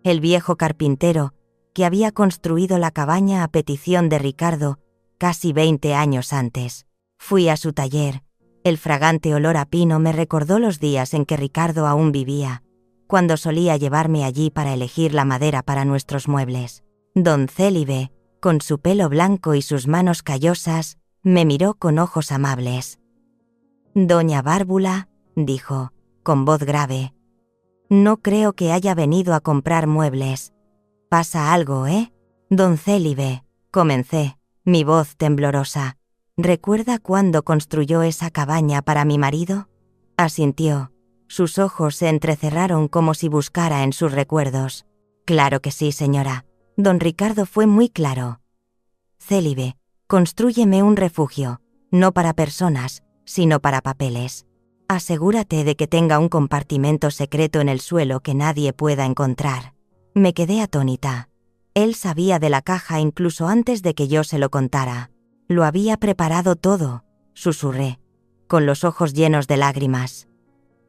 el viejo carpintero que había construido la cabaña a petición de Ricardo casi 20 años antes. Fui a su taller. El fragante olor a pino me recordó los días en que Ricardo aún vivía, cuando solía llevarme allí para elegir la madera para nuestros muebles. Don Célibe, con su pelo blanco y sus manos callosas, me miró con ojos amables. Doña Bárbula, dijo, con voz grave, no creo que haya venido a comprar muebles. ¿Pasa algo, Don Célibe, comencé, mi voz temblorosa. ¿Recuerda cuándo construyó esa cabaña para mi marido? Asintió. Sus ojos se entrecerraron como si buscara en sus recuerdos. Claro que sí, señora. Don Ricardo fue muy claro. Célibe, constrúyeme un refugio, no para personas, sino para papeles. Asegúrate de que tenga un compartimento secreto en el suelo que nadie pueda encontrar. Me quedé atónita. Él sabía de la caja incluso antes de que yo se lo contara. Lo había preparado todo, susurré, con los ojos llenos de lágrimas.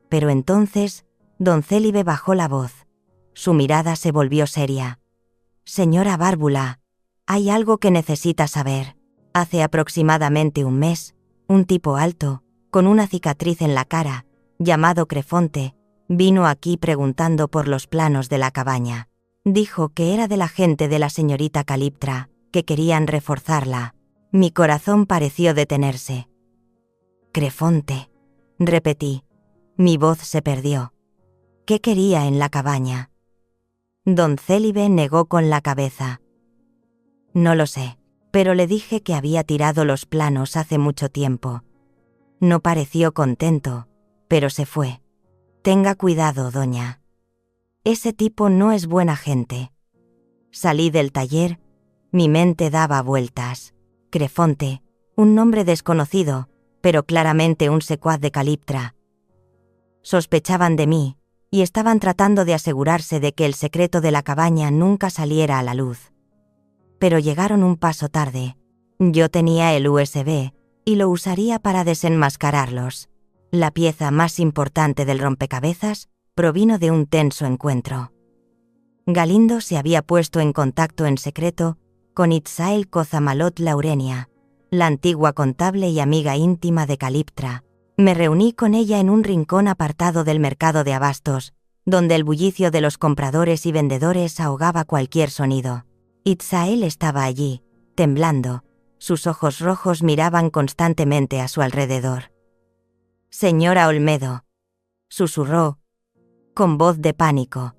Pero entonces, don Célibe bajó la voz. Su mirada se volvió seria. Señora Bárbula, hay algo que necesita saber. Hace aproximadamente un mes, un tipo alto, con una cicatriz en la cara, llamado Crefonte, vino aquí preguntando por los planos de la cabaña. Dijo que era de la gente de la señorita Caliptra, que querían reforzarla. Mi corazón pareció detenerse. Crefonte, repetí. Mi voz se perdió. ¿Qué quería en la cabaña? Don Célibe negó con la cabeza. No lo sé, pero le dije que había tirado los planos hace mucho tiempo. No pareció contento, pero se fue. Tenga cuidado, doña. Ese tipo no es buena gente. Salí del taller, mi mente daba vueltas. Crefonte, un nombre desconocido, pero claramente un secuaz de Caliptra. Sospechaban de mí, y estaban tratando de asegurarse de que el secreto de la cabaña nunca saliera a la luz. Pero llegaron un paso tarde. Yo tenía el USB, y lo usaría para desenmascararlos. La pieza más importante del rompecabezas provino de un tenso encuentro. Galindo se había puesto en contacto en secreto con Itzael Cozamalot Laurenia, la antigua contable y amiga íntima de Caliptra. Me reuní con ella en un rincón apartado del mercado de abastos, donde el bullicio de los compradores y vendedores ahogaba cualquier sonido. Itzael estaba allí, temblando. Sus ojos rojos miraban constantemente a su alrededor. «Señora Olmedo», susurró, con voz de pánico.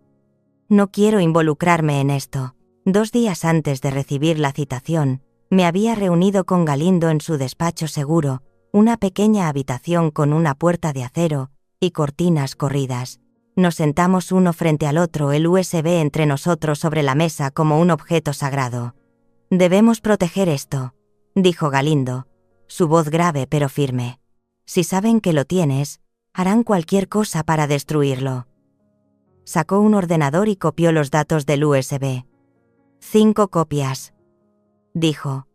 «No quiero involucrarme en esto». 2 días antes de recibir la citación, me había reunido con Galindo en su despacho seguro, una pequeña habitación con una puerta de acero y cortinas corridas. Nos sentamos uno frente al otro, el USB entre nosotros sobre la mesa como un objeto sagrado. «Debemos proteger esto», dijo Galindo, su voz grave pero firme. «Si saben que lo tienes, harán cualquier cosa para destruirlo». Sacó un ordenador y copió los datos del USB. 5 copias, dijo,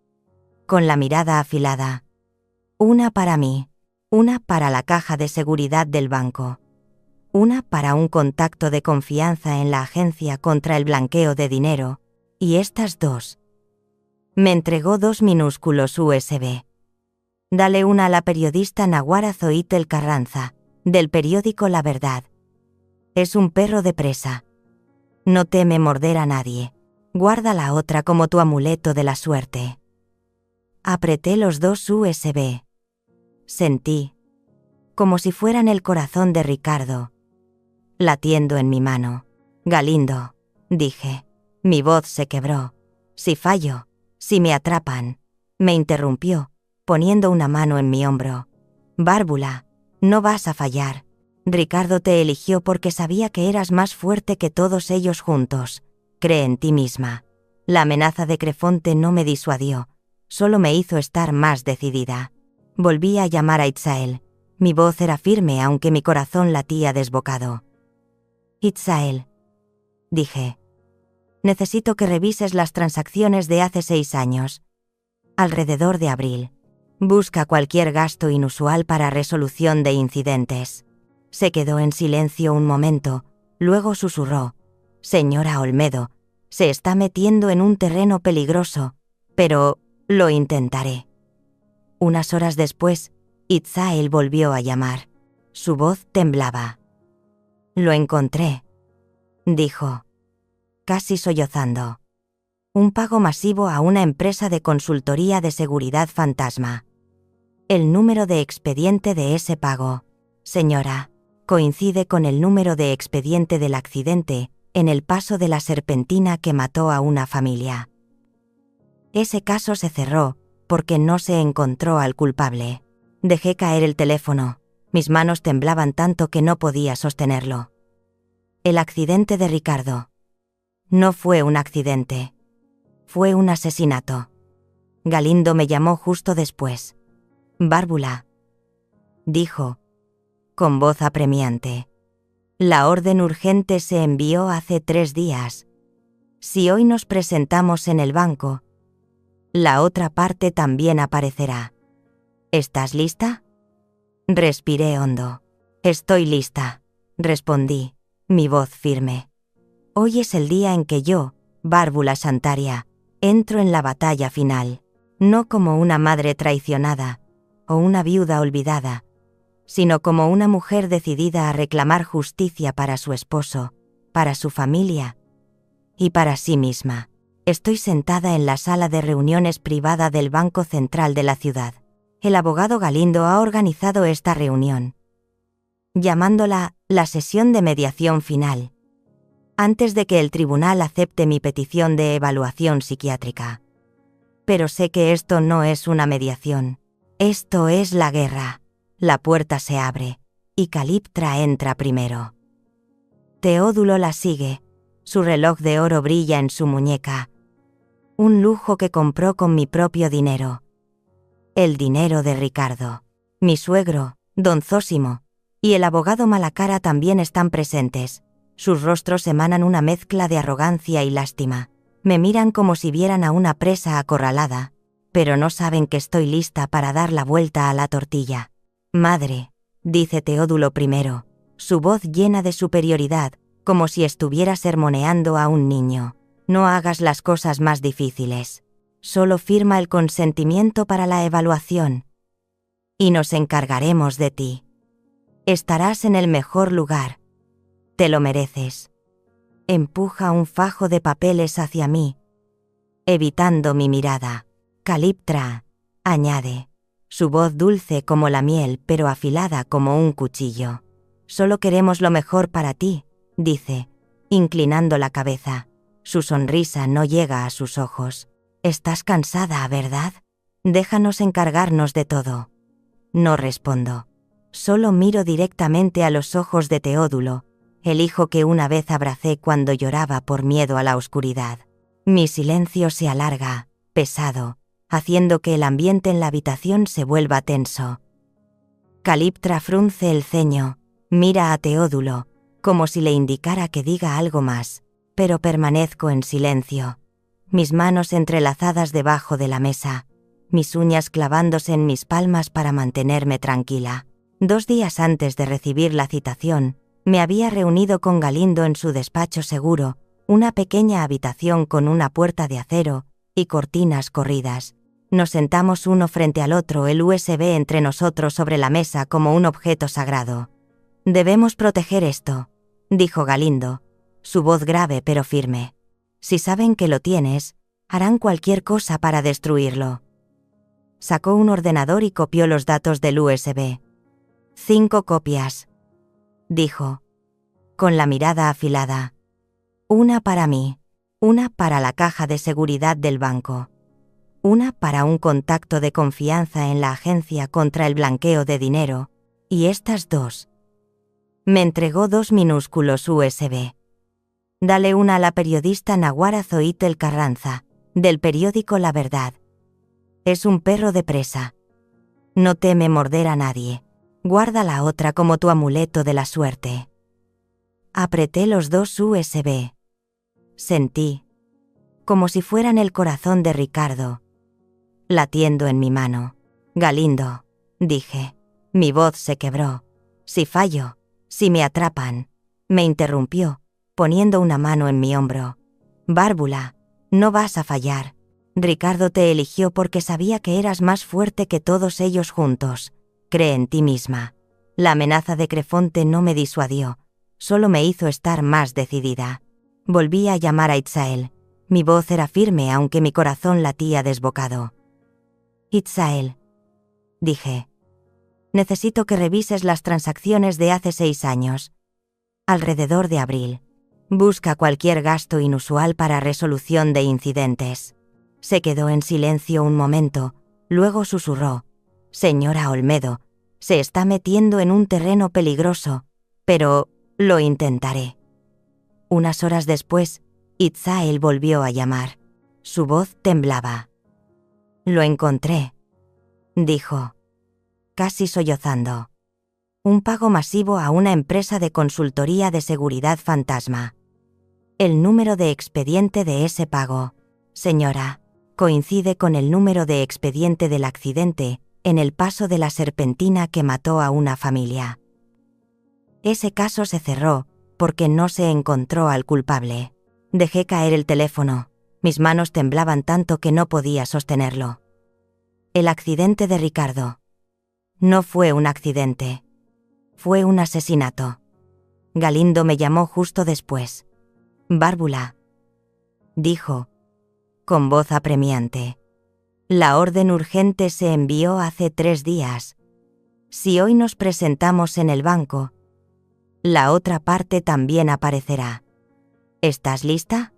con la mirada afilada. Una para mí, una para la caja de seguridad del banco, una para un contacto de confianza en la agencia contra el blanqueo de dinero, y estas 2. Me entregó 2 minúsculos USB. Dale una a la periodista Naguara Zoitel Carranza, del periódico La Verdad. Es un perro de presa. No teme morder a nadie. Guarda la otra como tu amuleto de la suerte. Apreté los 2 USB. Sentí, como si fueran el corazón de Ricardo, latiendo en mi mano. Galindo, dije. Mi voz se quebró. Si fallo, si me atrapan, me interrumpió, poniendo una mano en mi hombro. Bárbula, no vas a fallar. Ricardo te eligió porque sabía que eras más fuerte que todos ellos juntos. Cree en ti misma. La amenaza de Crefonte no me disuadió, solo me hizo estar más decidida. Volví a llamar a Itzael. Mi voz era firme aunque mi corazón latía desbocado. Itzael, dije. Necesito que revises las transacciones de hace 6 años. Alrededor de abril. Busca cualquier gasto inusual para resolución de incidentes. Se quedó en silencio un momento, luego susurró. Señora Olmedo, se está metiendo en un terreno peligroso, pero lo intentaré. Unas horas después, Itzael volvió a llamar. Su voz temblaba. Lo encontré, dijo, casi sollozando. Un pago masivo a una empresa de consultoría de seguridad fantasma. El número de expediente de ese pago, señora, coincide con el número de expediente del accidente en el paso de la serpentina que mató a una familia. Ese caso se cerró porque no se encontró al culpable. Dejé caer el teléfono. Mis manos temblaban tanto que no podía sostenerlo. El accidente de Ricardo. No fue un accidente. Fue un asesinato. Galindo me llamó justo después. Bárbula, dijo, con voz apremiante. La orden urgente se envió hace 3 días. Si hoy nos presentamos en el banco, la otra parte también aparecerá. ¿Estás lista? Respiré hondo. Estoy lista, respondí, mi voz firme. Hoy es el día en que yo, Bárbula Santaria, entro en la batalla final, no como una madre traicionada o una viuda olvidada, sino como una mujer decidida a reclamar justicia para su esposo, para su familia y para sí misma. Estoy sentada en la sala de reuniones privada del Banco Central de la ciudad. El abogado Galindo ha organizado esta reunión, llamándola la sesión de mediación final, antes de que el tribunal acepte mi petición de evaluación psiquiátrica. Pero sé que esto no es una mediación. Esto es la guerra. La puerta se abre, y Caliptra entra primero. Teodulo la sigue. Su reloj de oro brilla en su muñeca. Un lujo que compró con mi propio dinero. El dinero de Ricardo. Mi suegro, don Zósimo, y el abogado Malacara también están presentes. Sus rostros emanan una mezcla de arrogancia y lástima. Me miran como si vieran a una presa acorralada, pero no saben que estoy lista para dar la vuelta a la tortilla. Madre, dice Teodulo I, su voz llena de superioridad, como si estuviera sermoneando a un niño. No hagas las cosas más difíciles. Solo firma el consentimiento para la evaluación. Y nos encargaremos de ti. Estarás en el mejor lugar. Te lo mereces. Empuja un fajo de papeles hacia mí, evitando mi mirada. Caliptra, añade, su voz dulce como la miel pero afilada como un cuchillo. Solo queremos lo mejor para ti, dice, inclinando la cabeza. Su sonrisa no llega a sus ojos. Estás cansada, ¿verdad? Déjanos encargarnos de todo. No respondo. Solo miro directamente a los ojos de Teodulo, el hijo que una vez abracé cuando lloraba por miedo a la oscuridad. Mi silencio se alarga, pesado, haciendo que el ambiente en la habitación se vuelva tenso. Caliptra frunce el ceño, mira a Teodulo, como si le indicara que diga algo más, pero permanezco en silencio. Mis manos entrelazadas debajo de la mesa, mis uñas clavándose en mis palmas para mantenerme tranquila. 2 días antes de recibir la citación, me había reunido con Galindo en su despacho seguro, una pequeña habitación con una puerta de acero y cortinas corridas. Nos sentamos uno frente al otro, el USB entre nosotros sobre la mesa como un objeto sagrado. Debemos proteger esto, dijo Galindo, su voz grave pero firme. Si saben que lo tienes, harán cualquier cosa para destruirlo. Sacó un ordenador y copió los datos del USB. 5 copias, dijo, con la mirada afilada. Una para mí, una para la caja de seguridad del banco, una para un contacto de confianza en la agencia contra el blanqueo de dinero, y estas 2. Me entregó 2 minúsculos USB. Dale una a la periodista Naguara Zoitel Carranza, del periódico La Verdad. Es un perro de presa. No teme morder a nadie. Guarda la otra como tu amuleto de la suerte. Apreté los dos USB. Sentí, como si fueran el corazón de Ricardo, latiendo en mi mano. Galindo, dije. Mi voz se quebró. Si fallo, si me atrapan, me interrumpió, poniendo una mano en mi hombro. Bárbula, no vas a fallar. Ricardo te eligió porque sabía que eras más fuerte que todos ellos juntos. Cree en ti misma. La amenaza de Crefonte no me disuadió, solo me hizo estar más decidida. Volví a llamar a Itzael. Mi voz era firme aunque mi corazón latía desbocado. Itzael, dije. Necesito que revises las transacciones de hace 6 años. Alrededor de abril. Busca cualquier gasto inusual para resolución de incidentes. Se quedó en silencio un momento, luego susurró. Señora Olmedo, se está metiendo en un terreno peligroso, pero lo intentaré. Unas horas después, Itzael volvió a llamar. Su voz temblaba. Lo encontré, dijo, casi sollozando. Un pago masivo a una empresa de consultoría de seguridad fantasma. El número de expediente de ese pago, señora, coincide con el número de expediente del accidente en el paso de la serpentina que mató a una familia. Ese caso se cerró porque no se encontró al culpable. Dejé caer el teléfono. Mis manos temblaban tanto que no podía sostenerlo. El accidente de Ricardo. No fue un accidente. Fue un asesinato. Galindo me llamó justo después. Bárbula, dijo, con voz apremiante. La orden urgente se envió hace 3 días. Si hoy nos presentamos en el banco, la otra parte también aparecerá. ¿Estás lista?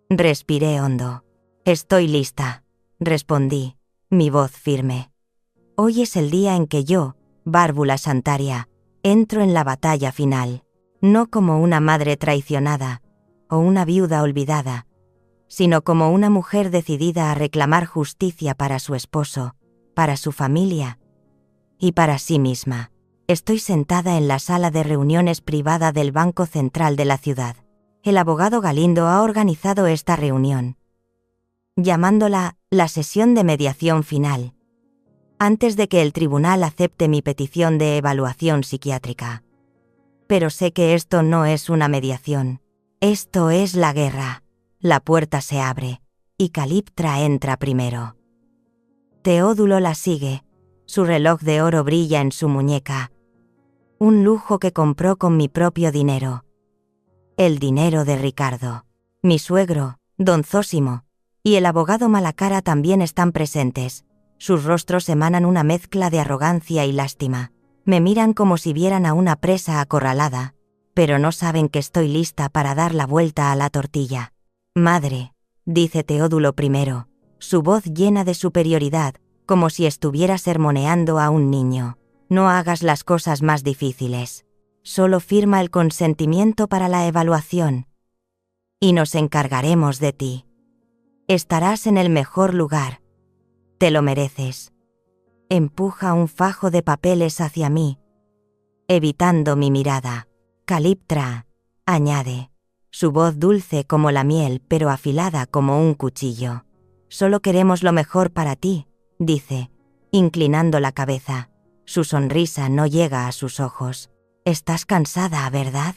Respiré hondo. Estoy lista, respondí, mi voz firme. Hoy es el día en que yo, Bárbula Santaria, entro en la batalla final, no como una madre traicionada o una viuda olvidada, sino como una mujer decidida a reclamar justicia para su esposo, para su familia y para sí misma. Estoy sentada en la sala de reuniones privada del Banco Central de la ciudad. El abogado Galindo ha organizado esta reunión, llamándola la sesión de mediación final, antes de que el tribunal acepte mi petición de evaluación psiquiátrica. Pero sé que esto no es una mediación. Esto es la guerra. La puerta se abre, y Caliptra entra primero. Teodulo la sigue. Su reloj de oro brilla en su muñeca. Un lujo que compró con mi propio dinero. El dinero de Ricardo. Mi suegro, don Zósimo, y el abogado Malacara también están presentes. Sus rostros emanan una mezcla de arrogancia y lástima. Me miran como si vieran a una presa acorralada, pero no saben que estoy lista para dar la vuelta a la tortilla. Madre, dice Teodulo primero, su voz llena de superioridad, como si estuviera sermoneando a un niño. No hagas las cosas más difíciles. Solo firma el consentimiento para la evaluación. Y nos encargaremos de ti. Estarás en el mejor lugar. Te lo mereces. Empuja un fajo de papeles hacia mí, evitando mi mirada. Caliptra, añade, su voz dulce como la miel pero afilada como un cuchillo. Solo queremos lo mejor para ti, dice, inclinando la cabeza. Su sonrisa no llega a sus ojos. Estás cansada, ¿verdad?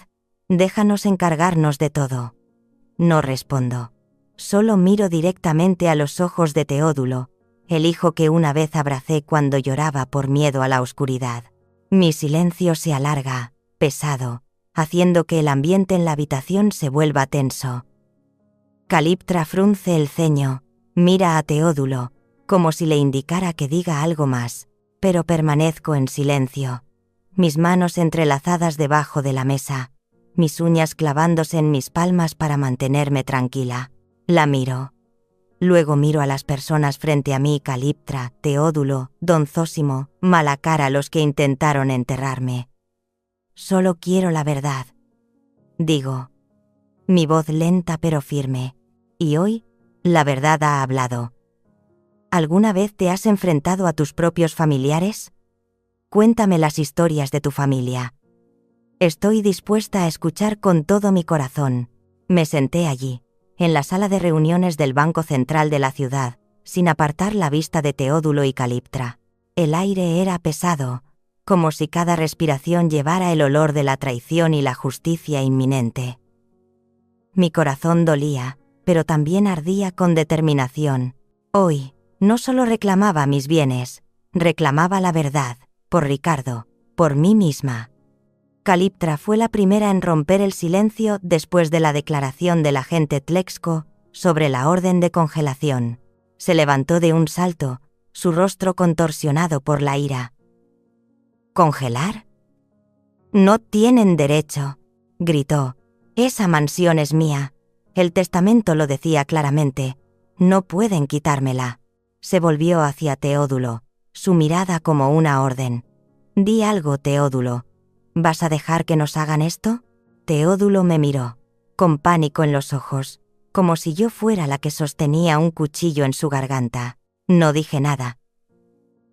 Déjanos encargarnos de todo. No respondo. Solo miro directamente a los ojos de Teodulo, el hijo que una vez abracé cuando lloraba por miedo a la oscuridad. Mi silencio se alarga, pesado, haciendo que el ambiente en la habitación se vuelva tenso. Caliptra frunce el ceño, mira a Teodulo, como si le indicara que diga algo más, pero permanezco en silencio. Mis manos entrelazadas debajo de la mesa, mis uñas clavándose en mis palmas para mantenerme tranquila. La miro. Luego miro a las personas frente a mí: Caliptra, Teodulo, don Zósimo, Malacara, los que intentaron enterrarme. Solo quiero la verdad. Digo, mi voz lenta pero firme, y hoy, la verdad ha hablado. ¿Alguna vez te has enfrentado a tus propios familiares? Cuéntame las historias de tu familia. Estoy dispuesta a escuchar con todo mi corazón. Me senté allí, en la sala de reuniones del Banco Central de la ciudad, sin apartar la vista de Teodulo y Caliptra. El aire era pesado, como si cada respiración llevara el olor de la traición y la justicia inminente. Mi corazón dolía, pero también ardía con determinación. Hoy, no solo reclamaba mis bienes, reclamaba la verdad, por Ricardo, por mí misma. Caliptra fue la primera en romper el silencio después de la declaración del agente Tlexco sobre la orden de congelación. Se levantó de un salto, su rostro contorsionado por la ira. ¿Congelar? No tienen derecho, gritó. Esa mansión es mía. El testamento lo decía claramente. No pueden quitármela. Se volvió hacia Teodulo, su mirada como una orden. Di algo, Teodulo. ¿Vas a dejar que nos hagan esto? Teodulo me miró, con pánico en los ojos, como si yo fuera la que sostenía un cuchillo en su garganta. No dije nada.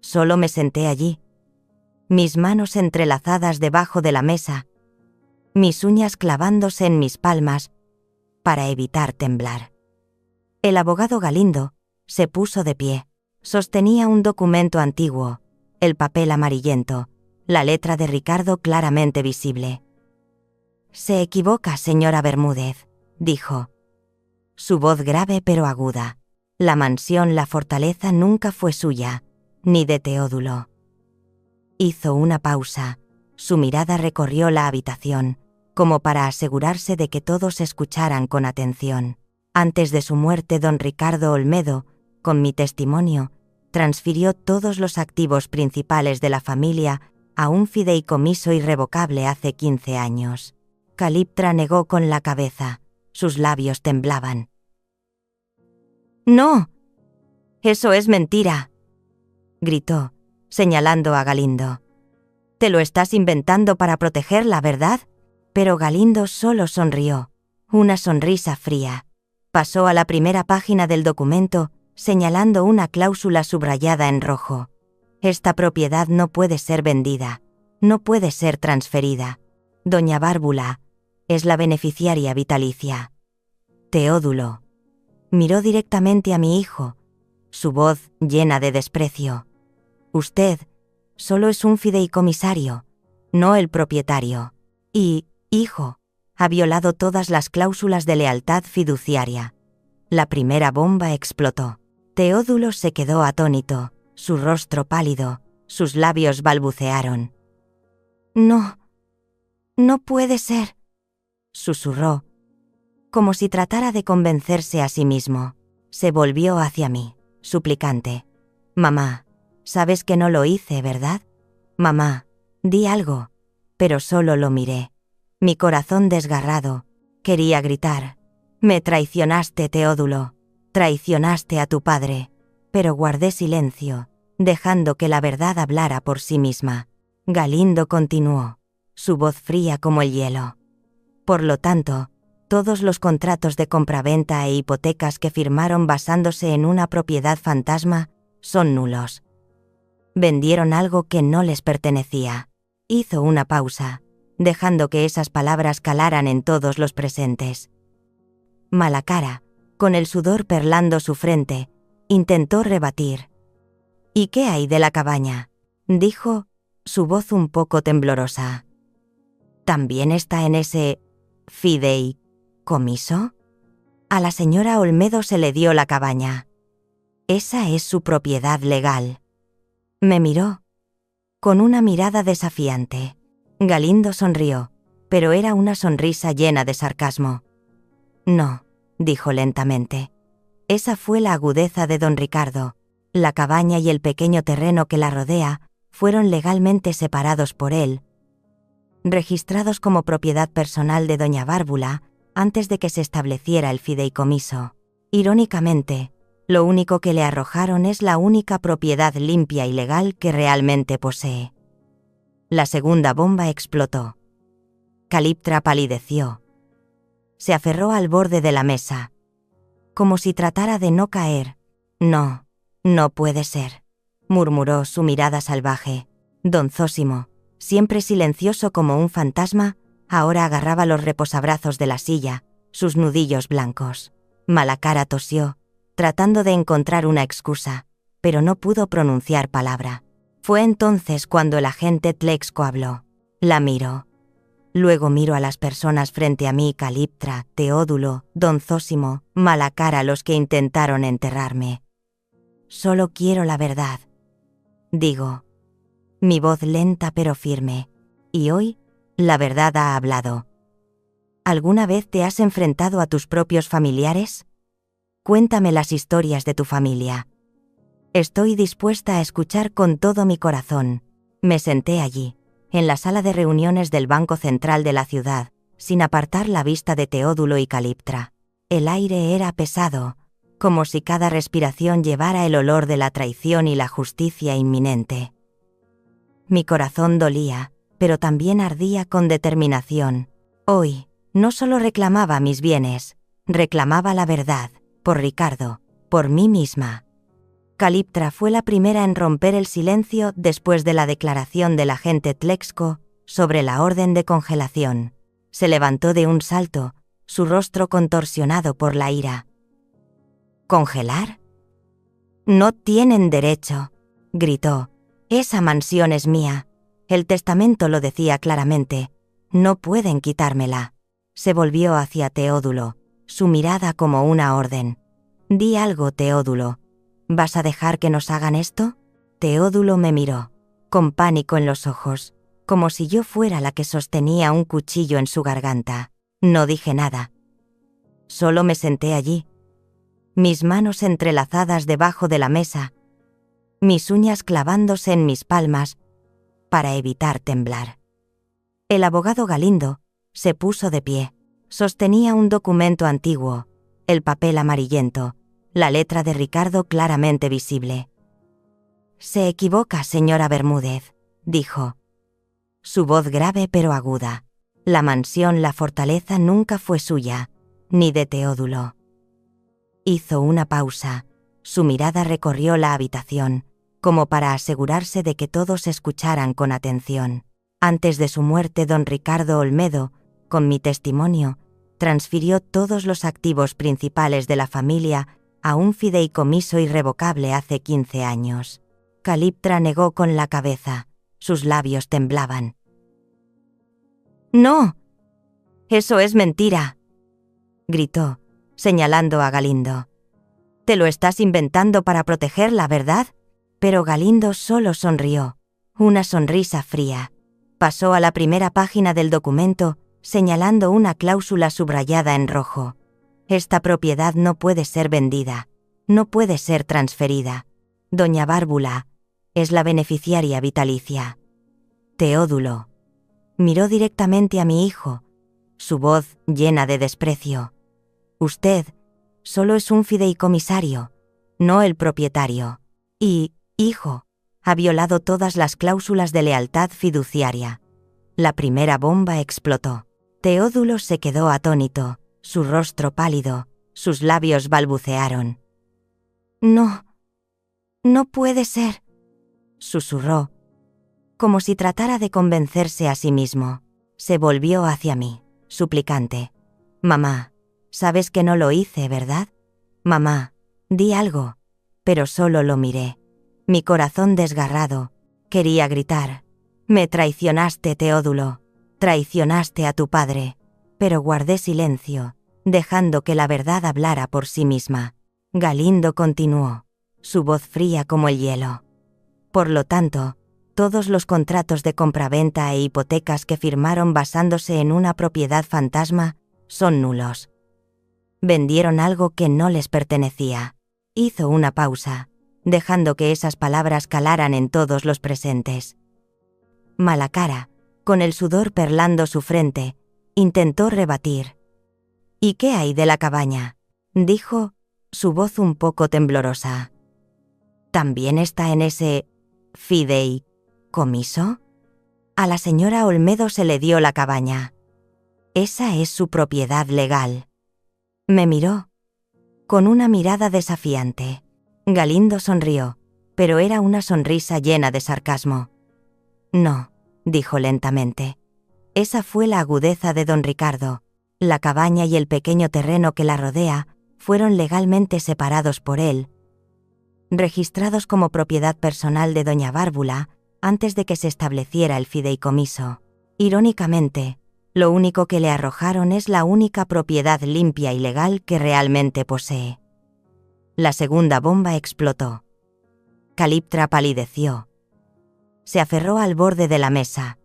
Solo me senté allí, mis manos entrelazadas debajo de la mesa, mis uñas clavándose en mis palmas, para evitar temblar. El abogado Galindo se puso de pie. Sostenía un documento antiguo, el papel amarillento, la letra de Ricardo claramente visible. «Se equivoca, señora Bermúdez», dijo. Su voz grave pero aguda. La mansión La Fortaleza nunca fue suya, ni de Teodulo. Hizo una pausa. Su mirada recorrió la habitación, como para asegurarse de que todos escucharan con atención. Antes de su muerte, don Ricardo Olmedo, con mi testimonio, transfirió todos los activos principales de la familia a un fideicomiso irrevocable hace 15 años. Caliptra negó con la cabeza. Sus labios temblaban. «¡No! Eso es mentira», gritó, señalando a Galindo. «Te lo estás inventando para protegerla, ¿verdad?» Pero Galindo solo sonrió, una sonrisa fría. Pasó a la primera página del documento, señalando una cláusula subrayada en rojo. «Esta propiedad no puede ser vendida, no puede ser transferida. Doña Bárbula es la beneficiaria vitalicia». Teodulo miró directamente a mi hijo, su voz llena de desprecio. «Usted solo es un fideicomisario, no el propietario. Y, hijo, ha violado todas las cláusulas de lealtad fiduciaria». La primera bomba explotó. Teodulo se quedó atónito, su rostro pálido, sus labios balbucearon. «No, no puede ser», susurró, como si tratara de convencerse a sí mismo. Se volvió hacia mí, suplicante. «Mamá, sabes que no lo hice, ¿verdad? Mamá, di algo». Pero solo lo miré. Mi corazón desgarrado, quería gritar. «Me traicionaste, Teodulo. Traicionaste a tu padre». Pero guardé silencio, dejando que la verdad hablara por sí misma. Galindo continuó, su voz fría como el hielo. «Por lo tanto, todos los contratos de compraventa e hipotecas que firmaron basándose en una propiedad fantasma son nulos. Vendieron algo que no les pertenecía». Hizo una pausa, dejando que esas palabras calaran en todos los presentes. Malacara, con el sudor perlando su frente, intentó rebatir. «¿Y qué hay de la cabaña?», dijo, su voz un poco temblorosa. «¿También está en ese fideicomiso?». A la señora Olmedo se le dio la cabaña. «Esa es su propiedad legal». Me miró, con una mirada desafiante. Galindo sonrió, pero era una sonrisa llena de sarcasmo. «No», dijo lentamente. Esa fue la agudeza de don Ricardo. La cabaña y el pequeño terreno que la rodea fueron legalmente separados por él, registrados como propiedad personal de doña Bárbula antes de que se estableciera el fideicomiso. Irónicamente, lo único que le arrojaron es la única propiedad limpia y legal que realmente posee. La segunda bomba explotó. Caliptra palideció. Se aferró al borde de la mesa, como si tratara de no caer. «No», No puede ser, murmuró su mirada salvaje. Don Zósimo, siempre silencioso como un fantasma, ahora agarraba los reposabrazos de la silla, sus nudillos blancos. Malacara tosió, tratando de encontrar una excusa, pero no pudo pronunciar palabra. Fue entonces cuando el agente Tlexco habló. La miró. Luego miro a las personas frente a mí: Caliptra, Teodulo, Don Zósimo, Malacara, los que intentaron enterrarme. Solo quiero la verdad. Digo. Mi voz lenta pero firme. Y hoy, la verdad ha hablado. ¿Alguna vez te has enfrentado a tus propios familiares? Cuéntame las historias de tu familia. Estoy dispuesta a escuchar con todo mi corazón. Me senté allí, en la sala de reuniones del Banco Central de la ciudad, sin apartar la vista de Teodulo y Caliptra. El aire era pesado, como si cada respiración llevara el olor de la traición y la justicia inminente. Mi corazón dolía, pero también ardía con determinación. Hoy, no solo reclamaba mis bienes, reclamaba la verdad, por Ricardo, por mí misma. Caliptra fue la primera en romper el silencio después de la declaración del agente Tlexco sobre la orden de congelación. Se levantó de un salto, su rostro contorsionado por la ira. ¿Congelar? No tienen derecho, gritó. Esa mansión es mía. El testamento lo decía claramente. No pueden quitármela. Se volvió hacia Teodulo, su mirada como una orden. Di algo, Teodulo. ¿Vas a dejar que nos hagan esto? Teodulo me miró, con pánico en los ojos, como si yo fuera la que sostenía un cuchillo en su garganta. No dije nada. Solo me senté allí, mis manos entrelazadas debajo de la mesa, mis uñas clavándose en mis palmas, para evitar temblar. El abogado Galindo se puso de pie. Sostenía un documento antiguo, el papel amarillento, la letra de Ricardo claramente visible. «Se equivoca, señora Bermúdez», dijo. Su voz grave pero aguda. La mansión La Fortaleza nunca fue suya, ni de Teodulo. Hizo una pausa. Su mirada recorrió la habitación, como para asegurarse de que todos escucharan con atención. Antes de su muerte, don Ricardo Olmedo, con mi testimonio, transfirió todos los activos principales de la familia a un fideicomiso irrevocable hace 15 años. Caliptra negó con la cabeza. Sus labios temblaban. «¡No! Eso es mentira», gritó, señalando a Galindo. «Te lo estás inventando para protegerla, ¿verdad?». Pero Galindo solo sonrió, una sonrisa fría. Pasó a la primera página del documento, señalando una cláusula subrayada en rojo. «Esta propiedad no puede ser vendida, no puede ser transferida. Doña Bárbula es la beneficiaria vitalicia». Teodulo miró directamente a mi hijo, su voz llena de desprecio. «Usted solo es un fideicomisario, no el propietario. Y, hijo, ha violado todas las cláusulas de lealtad fiduciaria». La primera bomba explotó. Teodulo se quedó atónito, su rostro pálido, sus labios balbucearon. «No, no puede ser», susurró, como si tratara de convencerse a sí mismo. Se volvió hacia mí, suplicante. «Mamá, sabes que no lo hice, ¿verdad? Mamá, di algo». Pero solo lo miré. Mi corazón desgarrado, quería gritar. «Me traicionaste, Teodulo, traicionaste a tu padre». Pero guardé silencio, dejando que la verdad hablara por sí misma. Galindo continuó, su voz fría como el hielo. «Por lo tanto, todos los contratos de compraventa e hipotecas que firmaron basándose en una propiedad fantasma son nulos. Vendieron algo que no les pertenecía». Hizo una pausa, dejando que esas palabras calaran en todos los presentes. Malacara, con el sudor perlando su frente, intentó rebatir. «¿Y qué hay de la cabaña?», dijo, su voz un poco temblorosa. «¿También está en ese fideicomiso?». A la señora Olmedo se le dio la cabaña. «Esa es su propiedad legal». Me miró, con una mirada desafiante. Galindo sonrió, pero era una sonrisa llena de sarcasmo. No, dijo lentamente. Esa fue la agudeza de don Ricardo. La cabaña y el pequeño terreno que la rodea fueron legalmente separados por él, registrados como propiedad personal de doña Bárbula antes de que se estableciera el fideicomiso. Irónicamente, lo único que le arrojaron es la única propiedad limpia y legal que realmente posee. La segunda bomba explotó. Caliptra palideció. Se aferró al borde de la mesa,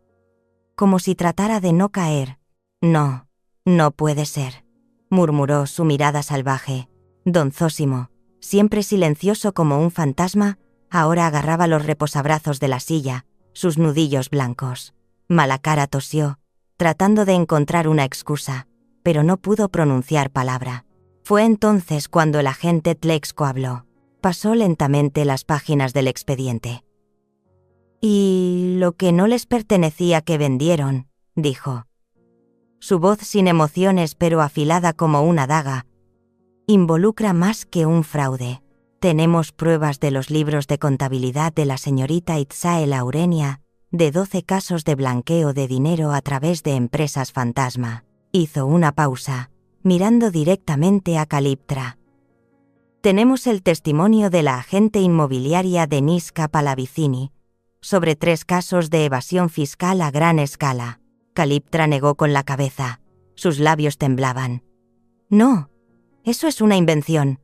como si tratara de no caer. No, no puede ser, murmuró su mirada salvaje. Don Zósimo, siempre silencioso como un fantasma, ahora agarraba los reposabrazos de la silla, sus nudillos blancos. Malacara tosió, tratando de encontrar una excusa, pero no pudo pronunciar palabra. Fue entonces cuando el agente Tlexco habló. Pasó lentamente las páginas del expediente. «Y lo que no les pertenecía que vendieron», dijo. Su voz sin emociones pero afilada como una daga, involucra más que un fraude. Tenemos pruebas de los libros de contabilidad de la señorita Itzae Laurenia, de 12 casos de blanqueo de dinero a través de empresas fantasma. Hizo una pausa, mirando directamente a Caliptra. Tenemos el testimonio de la agente inmobiliaria Deniska Palavicini sobre 3 casos de evasión fiscal a gran escala. Caliptra negó con la cabeza. Sus labios temblaban. «No, eso es una invención.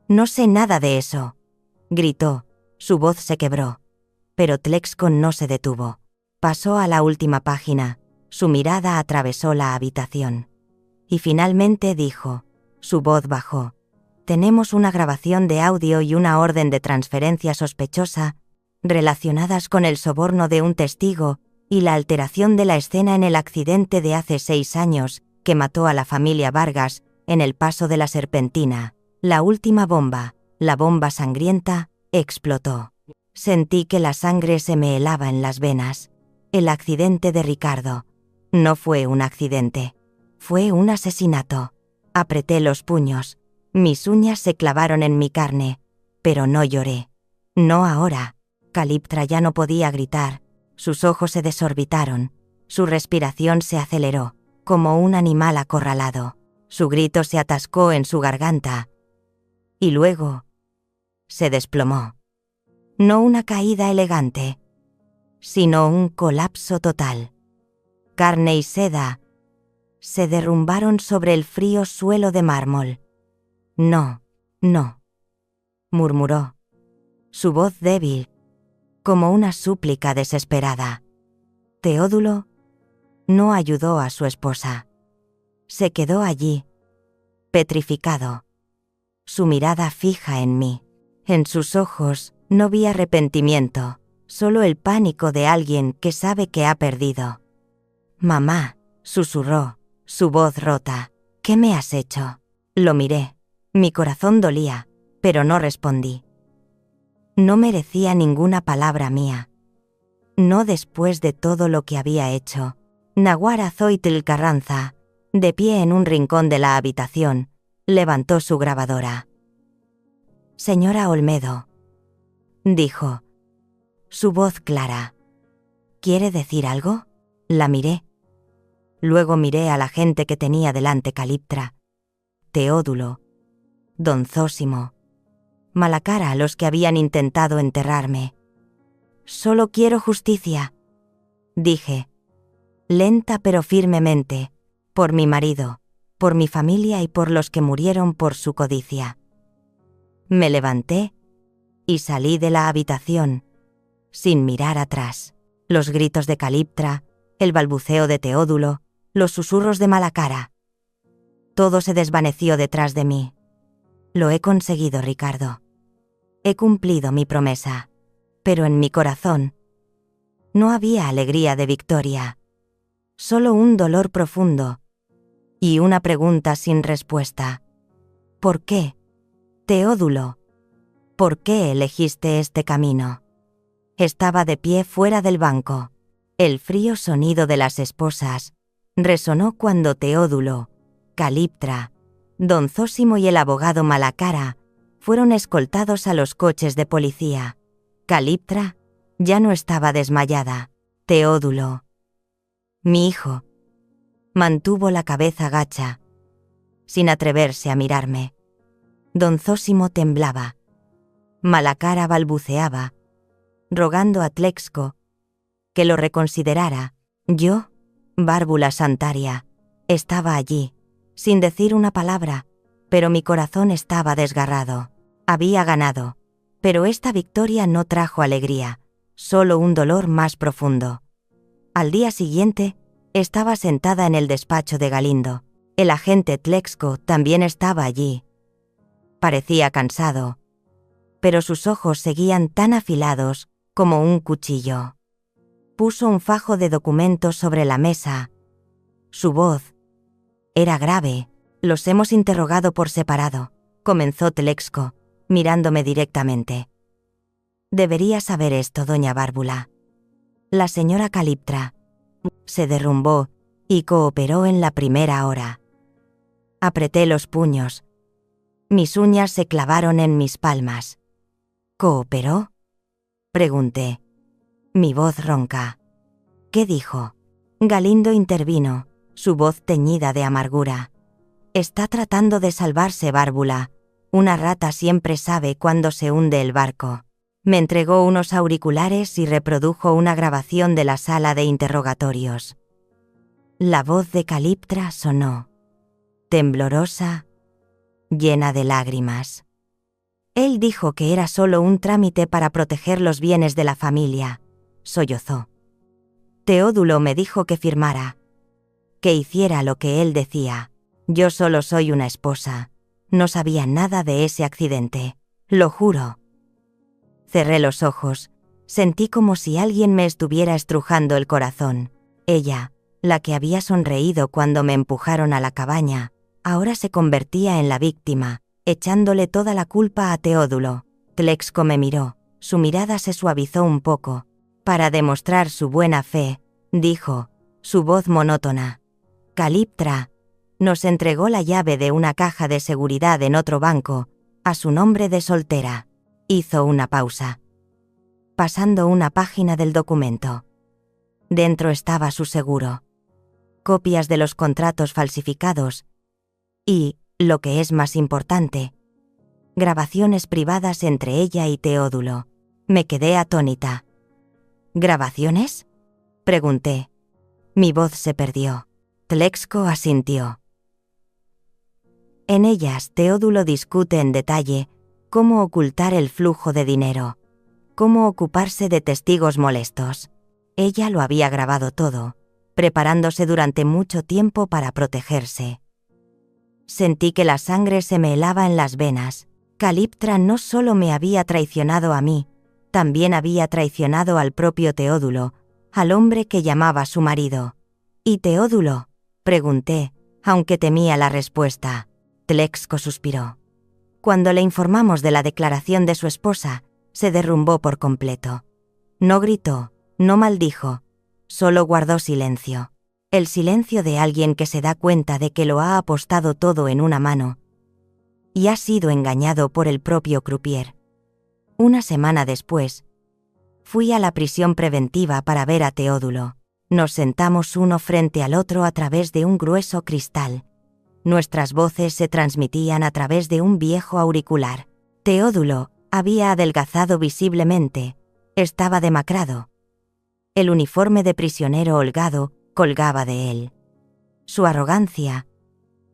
No sé nada de eso», gritó. Su voz se quebró. Pero Tlexco no se detuvo. Pasó a la última página. Su mirada atravesó la habitación. Y finalmente dijo. Su voz bajó. «Tenemos una grabación de audio y una orden de transferencia sospechosa relacionadas con el soborno de un testigo y la alteración de la escena en el accidente de hace 6 años que mató a la familia Vargas en el paso de la Serpentina. La última bomba, la bomba sangrienta, explotó. Sentí que la sangre se me helaba en las venas. El accidente de Ricardo. No fue un accidente. Fue un asesinato. Apreté los puños. Mis uñas se clavaron en mi carne. Pero no lloré. No ahora». Caliptra ya no podía gritar. Sus ojos se desorbitaron. Su respiración se aceleró, como un animal acorralado. Su grito se atascó en su garganta. Y luego se desplomó. No una caída elegante, sino un colapso total. Carne y seda se derrumbaron sobre el frío suelo de mármol. «No, no», murmuró. Su voz débil, como una súplica desesperada. Teodulo no ayudó a su esposa. Se quedó allí, petrificado, su mirada fija en mí. En sus ojos no vi arrepentimiento, solo el pánico de alguien que sabe que ha perdido. «Mamá», susurró, su voz rota, «¿qué me has hecho?». Lo miré. Mi corazón dolía, pero no respondí. No merecía ninguna palabra mía. No después de todo lo que había hecho. Naguara Zoitl Carranza, de pie en un rincón de la habitación, levantó su grabadora. «Señora Olmedo», dijo, su voz clara. «¿Quiere decir algo?». La miré. Luego miré a la gente que tenía delante Caliptra. Teodulo, don Zósimo, Malacara, los que habían intentado enterrarme. «Solo quiero justicia», dije, lenta pero firmemente, por mi marido, por mi familia y por los que murieron por su codicia. Me levanté y salí de la habitación, sin mirar atrás. Los gritos de Caliptra, el balbuceo de Teodulo, los susurros de Malacara. Todo se desvaneció detrás de mí. Lo he conseguido, Ricardo. He cumplido mi promesa. Pero en mi corazón no había alegría de victoria. Solo un dolor profundo y una pregunta sin respuesta. ¿Por qué, Teodulo? ¿Por qué elegiste este camino? Estaba de pie fuera del banco. El frío sonido de las esposas resonó cuando Teodulo, Caliptra, don Zósimo y el abogado Malacara fueron escoltados a los coches de policía. Caliptra ya no estaba desmayada. Teodulo, mi hijo, mantuvo la cabeza gacha, sin atreverse a mirarme. Don Zósimo temblaba. Malacara balbuceaba, rogando a Tlexco que lo reconsiderara. Yo, Bárbula Santaria, estaba allí, sin decir una palabra, pero mi corazón estaba desgarrado. Había ganado, pero esta victoria no trajo alegría, solo un dolor más profundo. Al día siguiente, estaba sentada en el despacho de Galindo. El agente Tlexco también estaba allí. Parecía cansado, pero sus ojos seguían tan afilados como un cuchillo. Puso un fajo de documentos sobre la mesa. Su voz era grave. Los hemos interrogado por separado, comenzó Tlexco, mirándome directamente. Debería saber esto, doña Bárbula. La señora Caliptra se derrumbó y cooperó en la primera hora. Apreté los puños. Mis uñas se clavaron en mis palmas. ¿Cooperó?, pregunté. Mi voz ronca. ¿Qué dijo? Galindo intervino, su voz teñida de amargura. Está tratando de salvarse, Bárbula. Una rata siempre sabe cuándo se hunde el barco. Me entregó unos auriculares y reprodujo una grabación de la sala de interrogatorios. La voz de Caliptra sonó, temblorosa, llena de lágrimas. Él dijo que era solo un trámite para proteger los bienes de la familia, sollozó. Teodulo me dijo que firmara, que hiciera lo que él decía. Yo solo soy una esposa. No sabía nada de ese accidente, lo juro. Cerré los ojos. Sentí como si alguien me estuviera estrujando el corazón. Ella, la que había sonreído cuando me empujaron a la cabaña, ahora se convertía en la víctima, echándole toda la culpa a Teodulo. Tlexco me miró. Su mirada se suavizó un poco. Para demostrar su buena fe, dijo, su voz monótona. Caliptra nos entregó la llave de una caja de seguridad en otro banco, a su nombre de soltera. Hizo una pausa, pasando una página del documento. Dentro estaba su seguro, copias de los contratos falsificados y, lo que es más importante, grabaciones privadas entre ella y Teodulo. Me quedé atónita. ¿Grabaciones?, pregunté. Mi voz se perdió. Tlexco asintió. En ellas, Teodulo discute en detalle cómo ocultar el flujo de dinero, cómo ocuparse de testigos molestos. Ella lo había grabado todo, preparándose durante mucho tiempo para protegerse. Sentí que la sangre se me helaba en las venas. Caliptra no solo me había traicionado a mí, también había traicionado al propio Teodulo, al hombre que llamaba su marido. ¿Y Teodulo?, pregunté, aunque temía la respuesta. Tlexco suspiró. Cuando le informamos de la declaración de su esposa, se derrumbó por completo. No gritó, no maldijo, solo guardó silencio. El silencio de alguien que se da cuenta de que lo ha apostado todo en una mano y ha sido engañado por el propio croupier. Una semana después, fui a la prisión preventiva para ver a Teodulo. Nos sentamos uno frente al otro a través de un grueso cristal. Nuestras voces se transmitían a través de un viejo auricular. Teodulo había adelgazado visiblemente, estaba demacrado. El uniforme de prisionero holgado colgaba de él. Su arrogancia,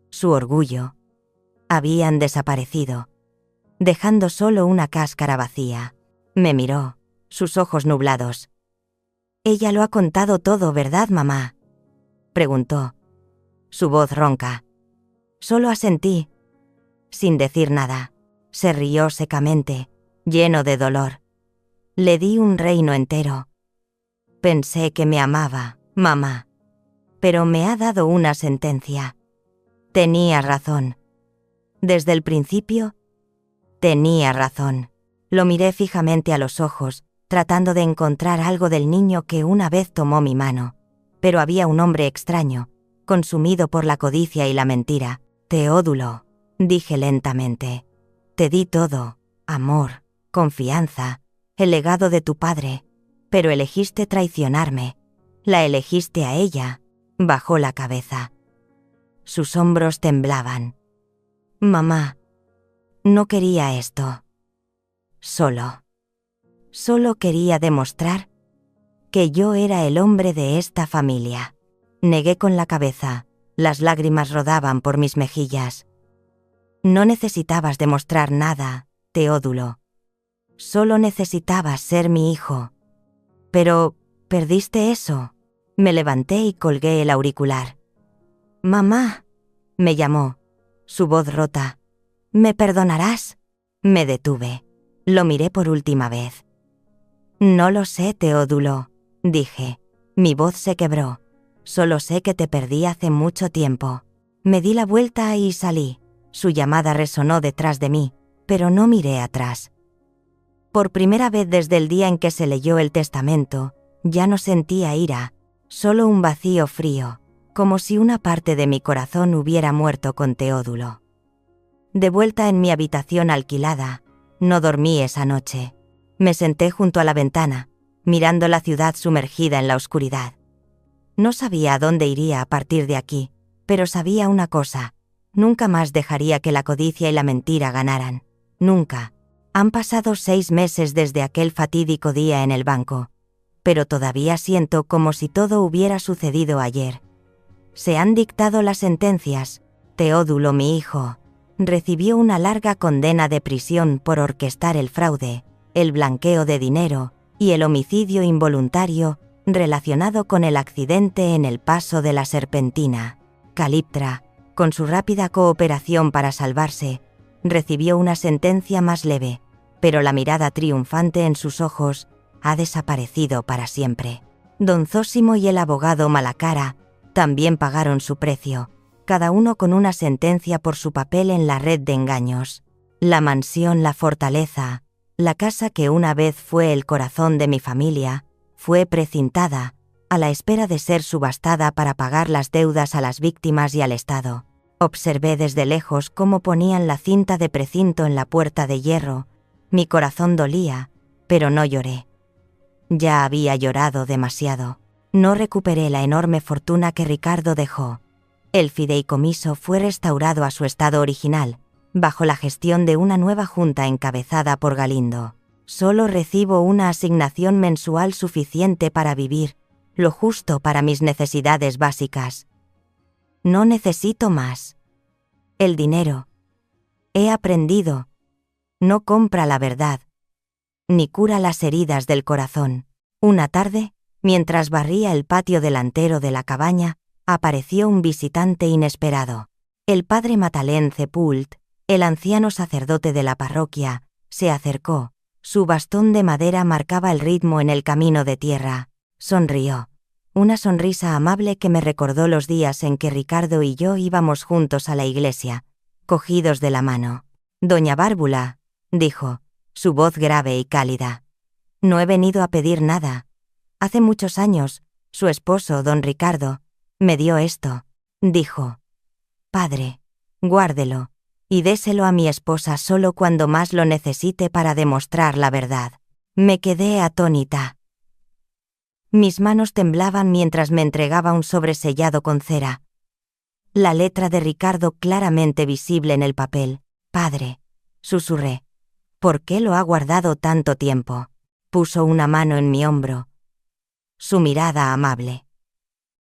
su orgullo, habían desaparecido, dejando solo una cáscara vacía. Me miró, sus ojos nublados. «Ella lo ha contado todo, ¿verdad, mamá?», preguntó. Su voz ronca. Solo asentí, sin decir nada. Se rió secamente, lleno de dolor. Le di un reino entero. Pensé que me amaba, mamá. Pero me ha dado una sentencia. Tenía razón. Desde el principio, tenía razón. Lo miré fijamente a los ojos, tratando de encontrar algo del niño que una vez tomó mi mano. Pero había un hombre extraño, consumido por la codicia y la mentira. Teodulo, dije lentamente. Te di todo, amor, confianza, el legado de tu padre, pero elegiste traicionarme. La elegiste a ella. Bajó la cabeza. Sus hombros temblaban. Mamá, no quería esto. Solo quería demostrar que yo era el hombre de esta familia. Negué con la cabeza, las lágrimas rodaban por mis mejillas. No necesitabas demostrar nada, Teodulo. Solo necesitabas ser mi hijo. Pero, ¿perdiste eso? Me levanté y colgué el auricular. Mamá, me llamó, su voz rota. ¿Me perdonarás? Me detuve. Lo miré por última vez. No lo sé, Teodulo, dije. Mi voz se quebró. Solo sé que te perdí hace mucho tiempo. Me di la vuelta y salí. Su llamada resonó detrás de mí, pero no miré atrás. Por primera vez desde el día en que se leyó el testamento, ya no sentía ira, solo un vacío frío, como si una parte de mi corazón hubiera muerto con Teodulo. De vuelta en mi habitación alquilada, no dormí esa noche. Me senté junto a la ventana, mirando la ciudad sumergida en la oscuridad. No sabía a dónde iría a partir de aquí, pero sabía una cosa: nunca más dejaría que la codicia y la mentira ganaran. Nunca. Han pasado 6 meses desde aquel fatídico día en el banco, pero todavía siento como si todo hubiera sucedido ayer. Se han dictado las sentencias. Teodulo, mi hijo, recibió una larga condena de prisión por orquestar el fraude, el blanqueo de dinero y el homicidio involuntario relacionado con el accidente en el paso de la Serpentina. Caliptra, con su rápida cooperación para salvarse, recibió una sentencia más leve, pero la mirada triunfante en sus ojos ha desaparecido para siempre. Don Zósimo y el abogado Malacara también pagaron su precio, cada uno con una sentencia por su papel en la red de engaños. La mansión, la fortaleza, la casa que una vez fue el corazón de mi familia, fue precintada, a la espera de ser subastada para pagar las deudas a las víctimas y al Estado. Observé desde lejos cómo ponían la cinta de precinto en la puerta de hierro. Mi corazón dolía, pero no lloré. Ya había llorado demasiado. No recuperé la enorme fortuna que Ricardo dejó. El fideicomiso fue restaurado a su estado original, bajo la gestión de una nueva junta encabezada por Galindo. Solo recibo una asignación mensual suficiente para vivir, lo justo para mis necesidades básicas. No necesito más. El dinero, he aprendido, no compra la verdad, ni cura las heridas del corazón. Una tarde, mientras barría el patio delantero de la cabaña, apareció un visitante inesperado. El padre Matalén Cepult, el anciano sacerdote de la parroquia, se acercó. Su bastón de madera marcaba el ritmo en el camino de tierra. Sonrió. Una sonrisa amable que me recordó los días en que Ricardo y yo íbamos juntos a la iglesia, cogidos de la mano. «Doña Bárbula», dijo, su voz grave y cálida. «No he venido a pedir nada. Hace muchos años, su esposo, don Ricardo, me dio esto», dijo. «Padre, guárdelo, y déselo a mi esposa solo cuando más lo necesite para demostrar la verdad». Me quedé atónita. Mis manos temblaban mientras me entregaba un sobre sellado con cera. La letra de Ricardo claramente visible en el papel. «Padre», susurré. «¿Por qué lo ha guardado tanto tiempo?» Puso una mano en mi hombro. Su mirada amable.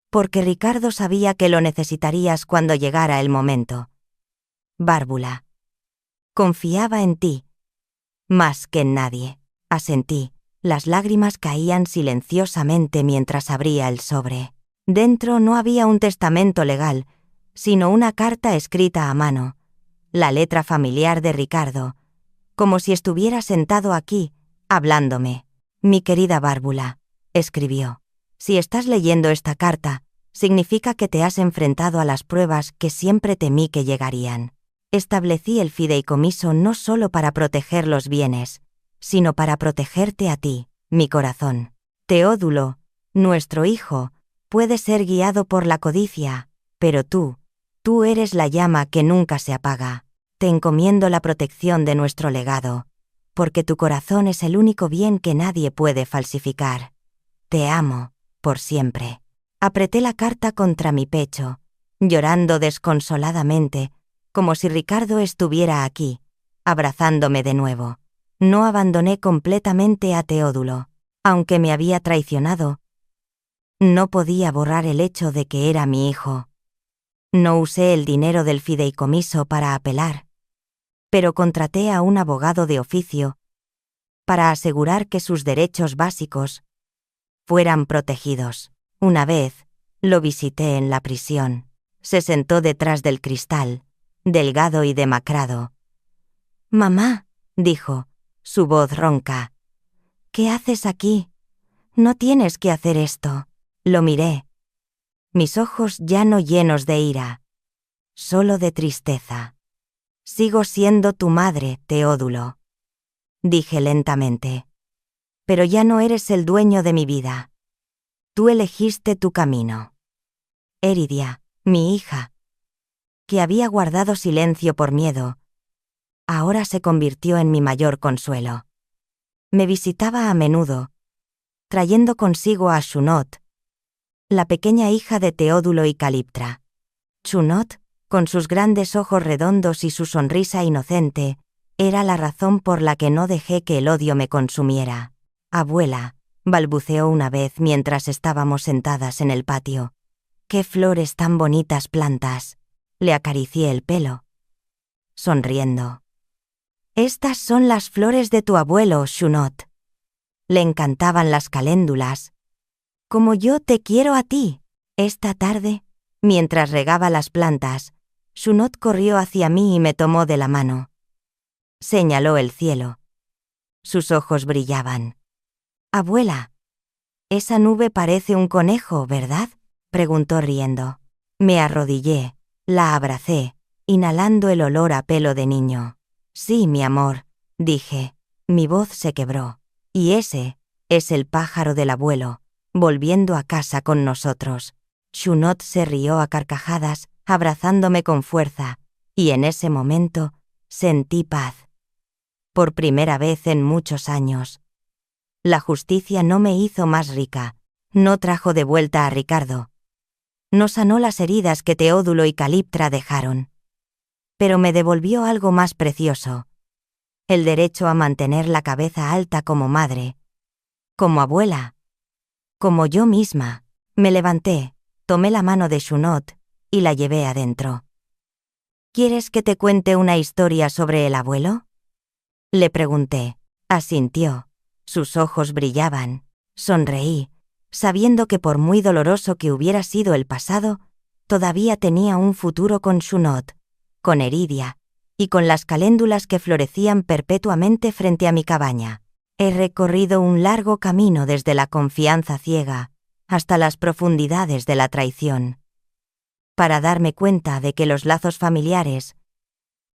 «Porque Ricardo sabía que lo necesitarías cuando llegara el momento. Bárbula. Confiaba en ti. Más que en nadie». Asentí. Las lágrimas caían silenciosamente mientras abría el sobre. Dentro no había un testamento legal, sino una carta escrita a mano, la letra familiar de Ricardo, como si estuviera sentado aquí, hablándome. «Mi querida Bárbula», escribió, «si estás leyendo esta carta, significa que te has enfrentado a las pruebas que siempre temí que llegarían. Establecí el fideicomiso no solo para proteger los bienes, sino para protegerte a ti, mi corazón. Teodulo, nuestro hijo, puede ser guiado por la codicia, pero tú eres la llama que nunca se apaga. te encomiendo la protección de nuestro legado, porque tu corazón es el único bien que nadie puede falsificar. Te amo, por siempre. Apreté la carta contra mi pecho, llorando desconsoladamente, como si Ricardo estuviera aquí, abrazándome de nuevo. No abandoné completamente a Teodulo. Aunque me había traicionado, no podía borrar el hecho de que era mi hijo. No usé el dinero del fideicomiso para apelar, pero contraté a un abogado de oficio para asegurar que sus derechos básicos fueran protegidos. Una vez, lo visité en la prisión. Se sentó detrás del cristal, delgado y demacrado. «Mamá», dijo, su voz ronca. «¿Qué haces aquí? No tienes que hacer esto». Lo miré. Mis ojos ya no llenos de ira, solo de tristeza. «Sigo siendo tu madre, Teodulo», dije lentamente. «Pero ya no eres el dueño de mi vida. Tú elegiste tu camino». Eridia, mi hija, que había guardado silencio por miedo, ahora se convirtió en mi mayor consuelo. Me visitaba a menudo, trayendo consigo a Shunot, la pequeña hija de Teodulo y Caliptra. Shunot, con sus grandes ojos redondos y su sonrisa inocente, era la razón por la que no dejé que el odio me consumiera. «Abuela», balbuceó una vez mientras estábamos sentadas en el patio. «Qué flores tan bonitas plantas». Le acaricié el pelo, sonriendo. «Estas son las flores de tu abuelo, Shunot». Le encantaban las caléndulas. «Como yo te quiero a ti». Esta tarde, mientras regaba las plantas, Shunot corrió hacia mí y me tomó de la mano. Señaló el cielo. Sus ojos brillaban. «Abuela, esa nube parece un conejo, ¿verdad?», preguntó riendo. Me arrodillé, la abracé, inhalando el olor a pelo de niño. «Sí, mi amor», dije. Mi voz se quebró. «Y ese es el pájaro del abuelo, volviendo a casa con nosotros». Shunot se rió a carcajadas, abrazándome con fuerza, y en ese momento sentí paz. Por primera vez en muchos años. La justicia no me hizo más rica, no trajo de vuelta a Ricardo. No sanó las heridas que Teodulo y Caliptra dejaron. Pero me devolvió algo más precioso: el derecho a mantener la cabeza alta como madre, como abuela, como yo misma. Me levanté, tomé la mano de Shunot y la llevé adentro. «¿Quieres que te cuente una historia sobre el abuelo?», le pregunté. Asintió. Sus ojos brillaban. Sonreí, sabiendo que por muy doloroso que hubiera sido el pasado, todavía tenía un futuro con Shunot, con Eridia, y con las caléndulas que florecían perpetuamente frente a mi cabaña. He recorrido un largo camino desde la confianza ciega hasta las profundidades de la traición, para darme cuenta de que los lazos familiares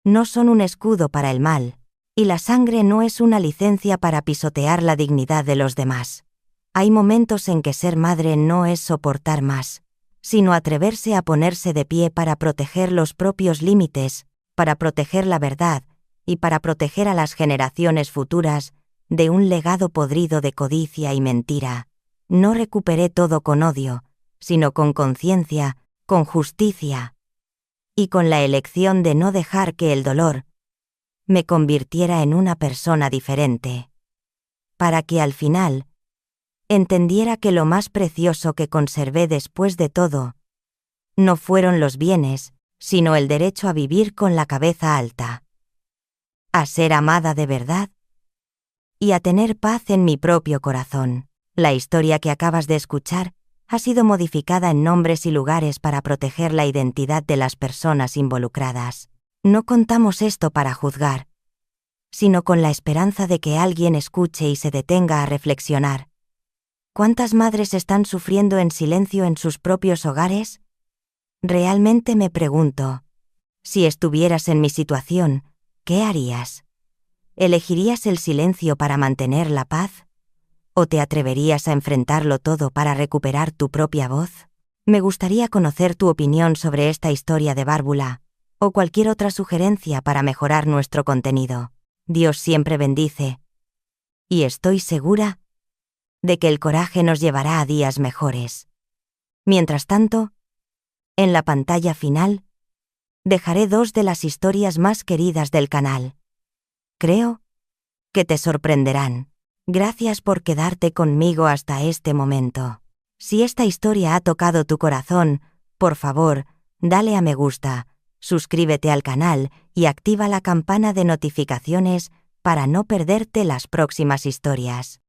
no son un escudo para el mal, y la sangre no es una licencia para pisotear la dignidad de los demás. Hay momentos en que ser madre no es soportar más, sino atreverse a ponerse de pie para proteger los propios límites, para proteger la verdad y para proteger a las generaciones futuras de un legado podrido de codicia y mentira. No recuperé todo con odio, sino con conciencia, con justicia y con la elección de no dejar que el dolor me convirtiera en una persona diferente, para que al final entendiera que lo más precioso que conservé después de todo no fueron los bienes, sino el derecho a vivir con la cabeza alta, a ser amada de verdad y a tener paz en mi propio corazón. La historia que acabas de escuchar ha sido modificada en nombres y lugares para proteger la identidad de las personas involucradas. No contamos esto para juzgar, sino con la esperanza de que alguien escuche y se detenga a reflexionar. ¿Cuántas madres están sufriendo en silencio en sus propios hogares? Realmente me pregunto, si estuvieras en mi situación, ¿qué harías? ¿Elegirías el silencio para mantener la paz? ¿O te atreverías a enfrentarlo todo para recuperar tu propia voz? Me gustaría conocer tu opinión sobre esta historia de Bárbula. o cualquier otra sugerencia para mejorar nuestro contenido. Dios siempre bendice. Y estoy segura de que el coraje nos llevará a días mejores. Mientras tanto, en la pantalla final, dejaré 2 de las historias más queridas del canal. Creo que te sorprenderán. Gracias por quedarte conmigo hasta este momento. Si esta historia ha tocado tu corazón, por favor, dale a me gusta, suscríbete al canal y activa la campana de notificaciones para no perderte las próximas historias.